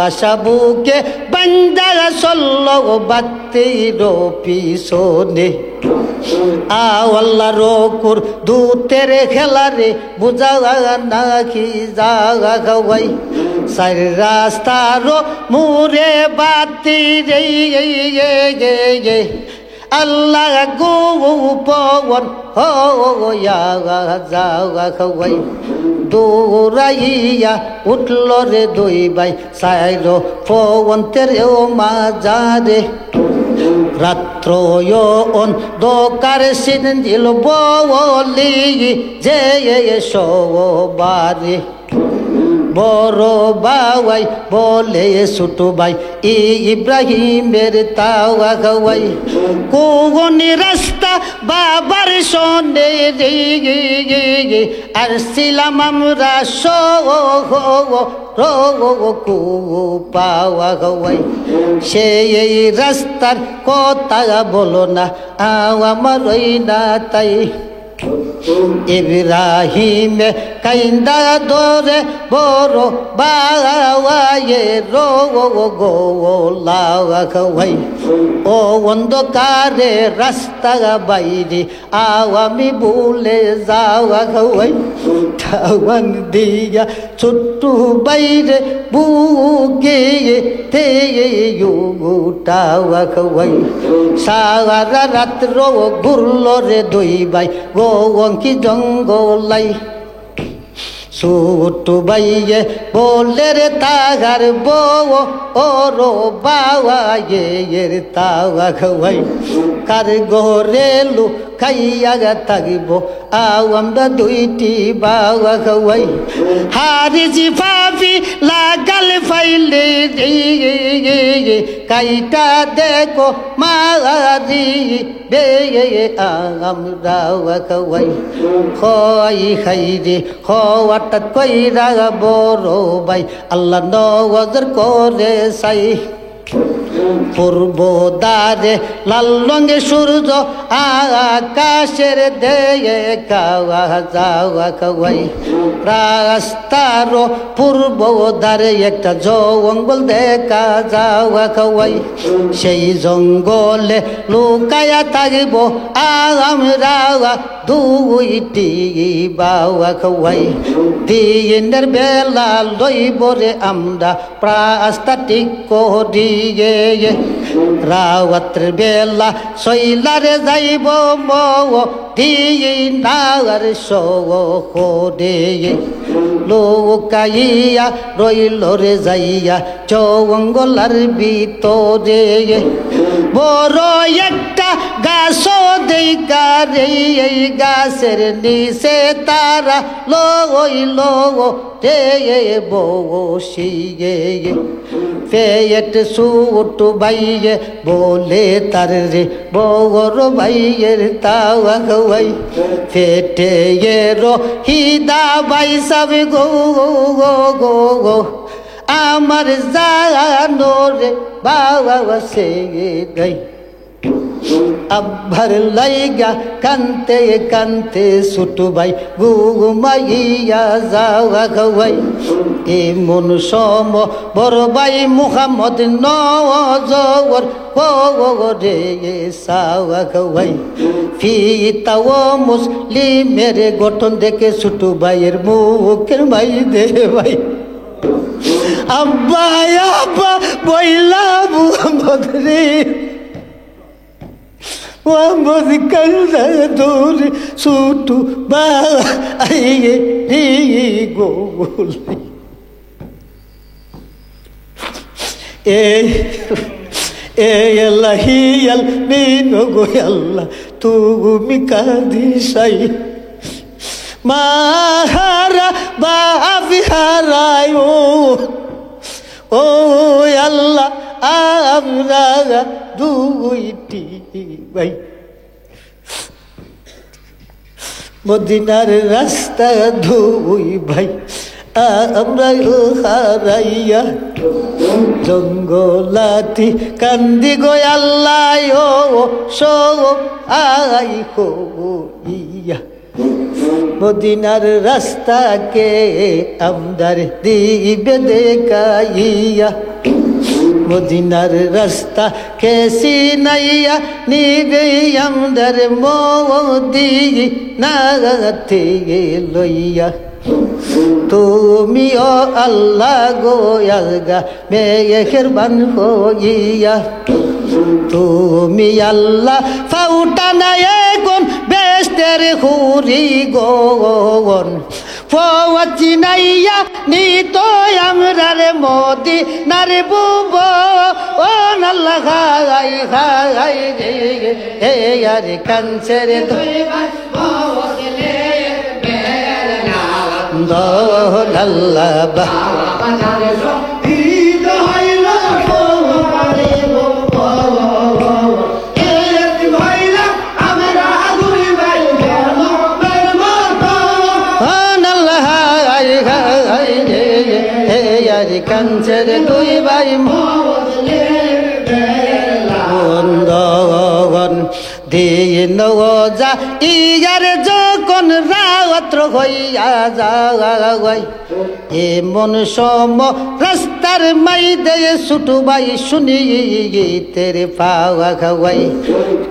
আশা বুকে বান্দা চলল বাতির পিছনে আল্লাহ রকুর দূতের খেলা রে বুঝা নাকি জাগা খাওয়াই সার রাস্তার মুরে বাতি রে আল্লাহ গো পবন হো জাগা খাওয়াই দৌড়াইয়া উঠল রে দুই ভাই সাইর পবন্তের ও মাজারে রাত্র অন্ধকার সিন দিল বলি যে সবারে বড় বাবাই বলে ছোট ভাই ইব্রাহিমের তাওয়া খাওয়াই কোন রাস্তা বাবার সনে রে আর ছিলাম আমরা পাওয়া খাওয়াই সেই রাস্তার কথা বলো না আমার ওই না তাই ইব্রাহিম কাইন্দা দরে বড় বাওয়ায়ে রো গো লাওয়া খাওয়াই ও অন্ধকারে রাস্তা বাইরে আমি ভুলে যাওয়া খাওয়াই ঠাওয়ান দিয়া ছোট্টু বাইরে বুকে তে টাওয়া খাওয়াই সারা রাত্র ঘুরল রে দুই ভাই গো অঙ্কি জঙ্গলাই ছোট ভাইয়ে বলে রে তাগার বউ ও রো বাবা এর তাওয়া খাওয়াই কার ঘরে লু খাইয়া থাকিব আমরা দুইটি বাবা খাওয়াই হারিজি ভাবি লাগাল ফাইলে কাইটা দেখো মারি রে আমরা খাওয়াই খাই খাই রে হঠাৎ কইরা বড় ভাই আল্লাহ নজর করে সাই পূর্ব দ্বারে লাল রঙে সূর্য আকাশের দেয়ে কাওয়া যাওয়া খাওয়াই রাস্তার পূর্ব দ্বারে একটা জঙ্গল দেখা যাওয়া খাওয়াই সেই জঙ্গলে লুকায়া থাকব আমরা দুইটি বাওয়া খাওয়াই দিনের বেলা লইব রে আমরা প্রাস্তা ঠিক করিয়ে রাওয়াত্র বেলা শৈলারে যাইব দিনার সে লোকাইয়া রইল রে যাইয়া জঙ্গলার ভিতরে বড় একটা গাছ দেখা রে এই গাছের নিচে তারা লইল রে বসিয়ে পেট ছোট ভাইয়ে বলে তার রে বড় ভাইয়ের তাওয়া খাওয়াই পেটে হিদা ভাই সব গো গো গো গো আমার জানো রে বাবা সে গাই আব্বার লাইগা কানতে কানতে ছোট ভাই ঘুমাইয়া যাওয়া খাওয়াই এমন সম বড় ভাই মুহাম্মদ নজর রে সাওয়া খাওয়াই ফিতা ও মুসলিমের গঠন দেখে ছোট ভাইয়ের মুখের ভাই দে ভাই আব্বা আব্বা বইলা মুহাম্মদ রে মোহাম্মদ কান্দা দৌড়ে ছুটু ভাই গোল আল্লাহ হিয়াল নিনো গো আল্লাহ তুমি কাঁদিসাই মাহারা বাপি হারায় ও আল্লাহ আমরা দুইটি ভাই মদিনার রাস্তা দুই ভাই আমরা হারাইয়া জঙ্গলাতি কান্দি গো আল্লাহ ও সো আই হো ইয়া মদিনার রাস্তাকে আমদার দিবে দেখাইয়া মদিনার রাস্তা কেসি নাইয়া নিবে আমদার মোদি নাতে লইয়া তুমি ও আল্লাহ গো আলগা মেহেরবান হইয়া তুমি আল্লাহ ফাউটানা এখন বেস্তের হুরি গন ফওয়াচি নাইয়া নিত আমরার মোদি নারে বুব ও আল্লাহ হাই হাই রে আর কানসের আল্লাহ বা কাঞ্চের দুই ভাই বন্ধন দিন যা ইয়ার যখন রাত্র হইয়া যাই এমন সম রাস্তার মাই দে ছুটু ভাই শুনি তেরে পাওয়া খাওয়াই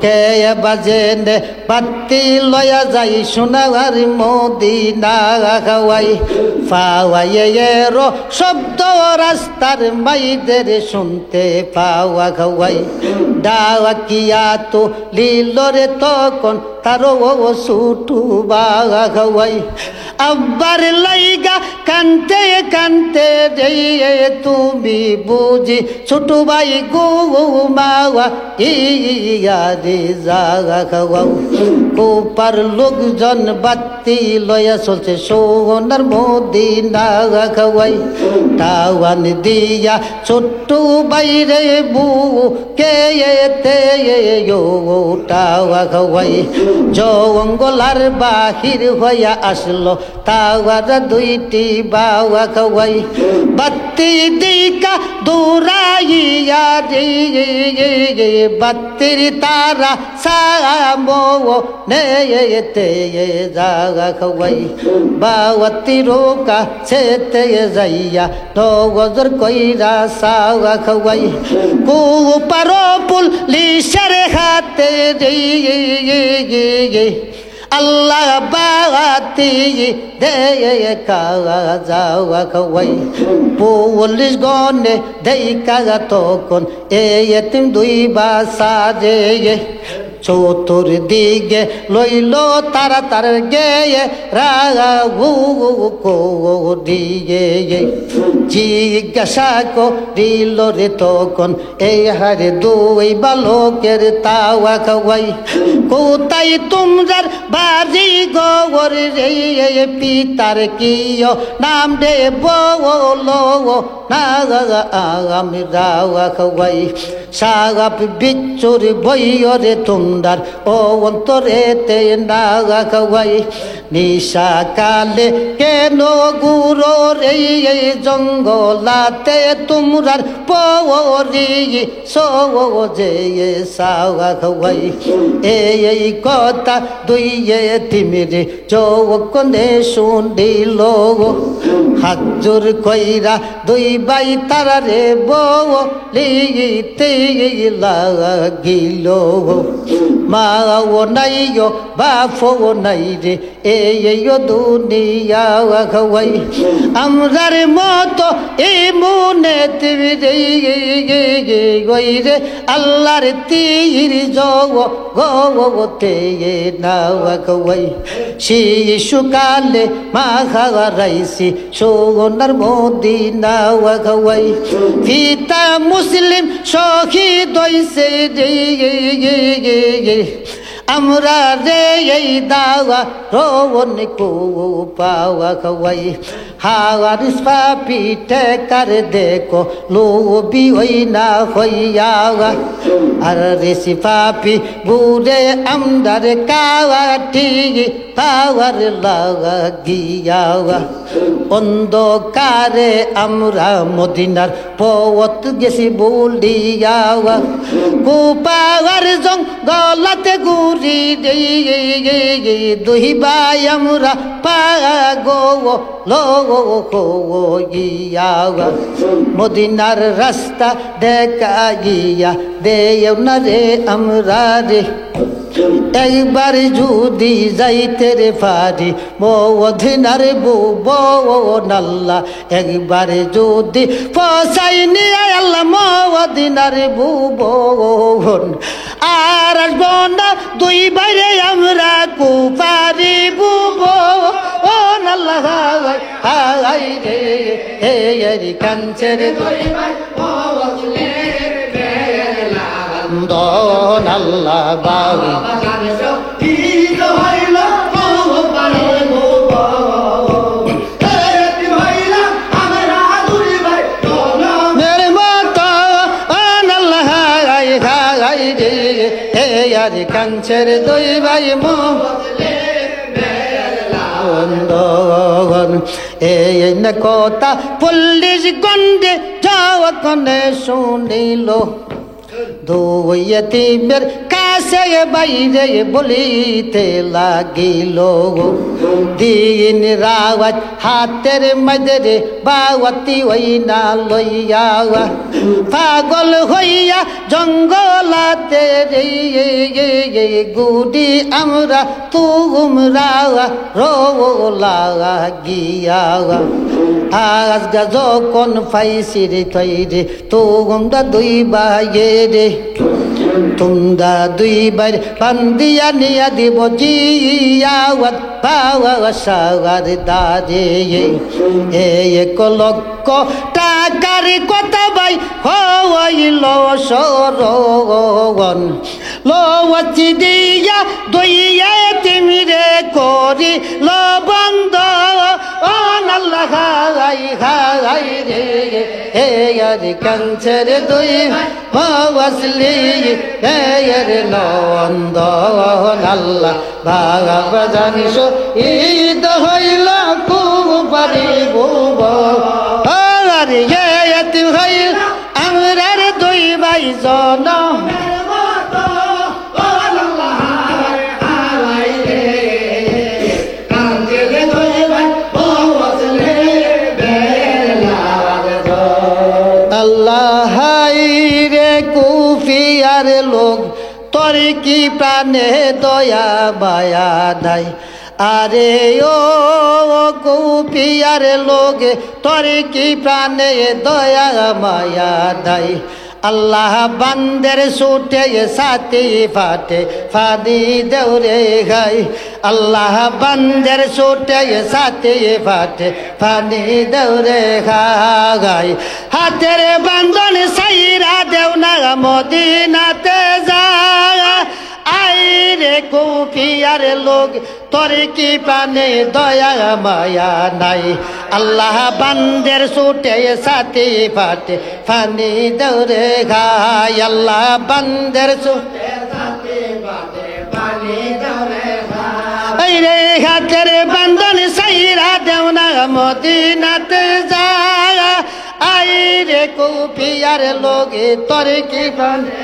কে বাজে নে বাতি লয়া যাই সোনার মদিনা খাওয়াই পাওয়াইয়ের শব্দ রাস্তার মাইদের শুনতে পাওয়া খাওয়াই ডাকিয়া তো লীলরে তখন তারও ছুটু বাঘা খাওয়াই আব্বার লাইগা কানতে কানতে রে তুমি বুঝি ছোটু ভাই গো মাওয়া ইয়ারে জাগা খাওয়াও কোপার লোকজন বাতি লয়া চলছে সোনার মদিনা খাওয়াই টাওয়ান দিয়া ছোট্টু বাইরে বু কে তে টাওয়া খাওয়াই জঙ্গলার বাহির হইয়া আসলো তাওয়ার দুইটি বাওয়া খাওয়াই বাতি দিকা দৌড়াইয়া রে বাতির তারা সামো নেতে জাগা খাওয়াই বাওয়াতি রোকা সেতে যাইয়া নগজর কইরা সাওয়া খাওয়াই কুপারো পুল লিশার হাতে রে আল্লাহ বাতি দে কাগা যাওয়া খাওয়াই পুলিশ গনে দেই কাগা তখন এতিম দুই বাসা রে চতুর দিকে লইল তারা তার গেয়ে রাগা দিয়ে জিজ্ঞাসা করিল রে তখন এই হারে দুই বালকের তাওয়া খাওয়াই কোথায় তোমরার বাড়ি গোবর রে পিতার কিয় নাম রে বলো না আমি রাওয়া খাওয়াই সাগাপ বিচ্ছুর বইয়রে তোমরার ও অন্তরেতে নাগা খাওয়াই নিশা কালে কেন গুরো রে জঙ্গলাতে তোমরার পরি সে সাগা খাওয়াই এই কথা দুই তিমিরে চৌকনে শুনিল হাজুর কইরা দুই বাই তারা রে বলিতে লাগিল মাও নাই ও বাপও নাই রে এই দুনিয়া হওয়াই আমরার মতো এমনে গই রে আল্লাহর তীর জগতে না হওয়াই শিশুকালে মা হারাইছি সোনার মদিনা হওয়াই পিতা মুসলিম শহীদ হইছে রে আমরা রে এই দাওয়া রোন কো পাওয়া খাওয়াই হাওয়ার পিঠে কার দেখো লোবি হই না হইয়া আর রেসি পাপি বুড়ে আমদার কাওয়াটি পাওয়ার লাগা গিয়া অন্ধকারে আমরা মদিনার পথ গেছি বলিয়া কুপাওয়ার জঙ্গলাতে ঘুরি দুই ভাই আমরা পাগো গিয়া মদিনার রাস্তা দেখাইয়া দেও না রে আমরা রে একবার যদি যাইতে রে পারি মদিনার নাল্লা একবার যদি পসাই নিয়ে আল্লাহ মদিনার বুবন আর আসবো না দুই বাইরে আমরা কুপারি বুব ও নাল্লা হাই রে হে কাঞ্চের দন আল্লাহ বাবু মেরে মতো আল্লাহ হে আর কাঞ্চের দুই ভাই এই না কথা পুলিশ গন্ডে যাওয়া কনে শুনিল দুই এতিমের কাছে বাইরে বলিতে লাগিল দিন রাওয়াত হাতের মধ্যে বাওয়াতি হই না লইয়া পাগল হইয়া জঙ্গলাতে রে গুডি আমরা তোমরা রোলা গিয়া আজ যখন পাইছি রে তৈরি তোমরা দুই ভাইয়ে রে তোমরা দুই ভাই বান্দিয়া নিয়া দিব জিয়াওয়াত পাওয়া সাগার দারে এক লক্ষ টাকার কথা ভাই হইল সরগন লওয়াতি দিয়া দইয়া তিমিরে করি লবন্দ আল্লাহ হাই রে হে আর কাঞ্চের দুই মাওয়াসলি হে আর নন্দ আল্লাহ ভাগবজানিস ঈদ হইল কুপারি বুব আর এত হইল আমরার দুই ভাই জন আল্লাহ রে কুফিয়ার লোক তোর কি প্রাণে দয়া মায়া নাই আরে ও কুফিয়ার লোক তোর কি প্রাণে দয়া মায়া নাই আল্লাহ বান্দের ছুটে সাথী ফাটে ফাদি দেউরে গাই আল্লাহ বান্দের ছুটে সাথী ফাটে ফাদি দেউরে গাই হাতের বান্ধন সাইরা দেও না মদিনাতে যা আই রে কুফিয়ার লোক তোর কি প্রাণে দয়া মায়া নাই আল্লাহ বান্দের ছুটে সাথী ফাটে ফানি দৌড়ে গায় আল্লাহ বান্দের ছুটে সাথী ফাটে ফানি দৌড়ে গায় রে হাতের বান্ধন সাইরা দেও না মদিনাতে যা আই রে কুফিয়ার লোক তোর কি প্রাণে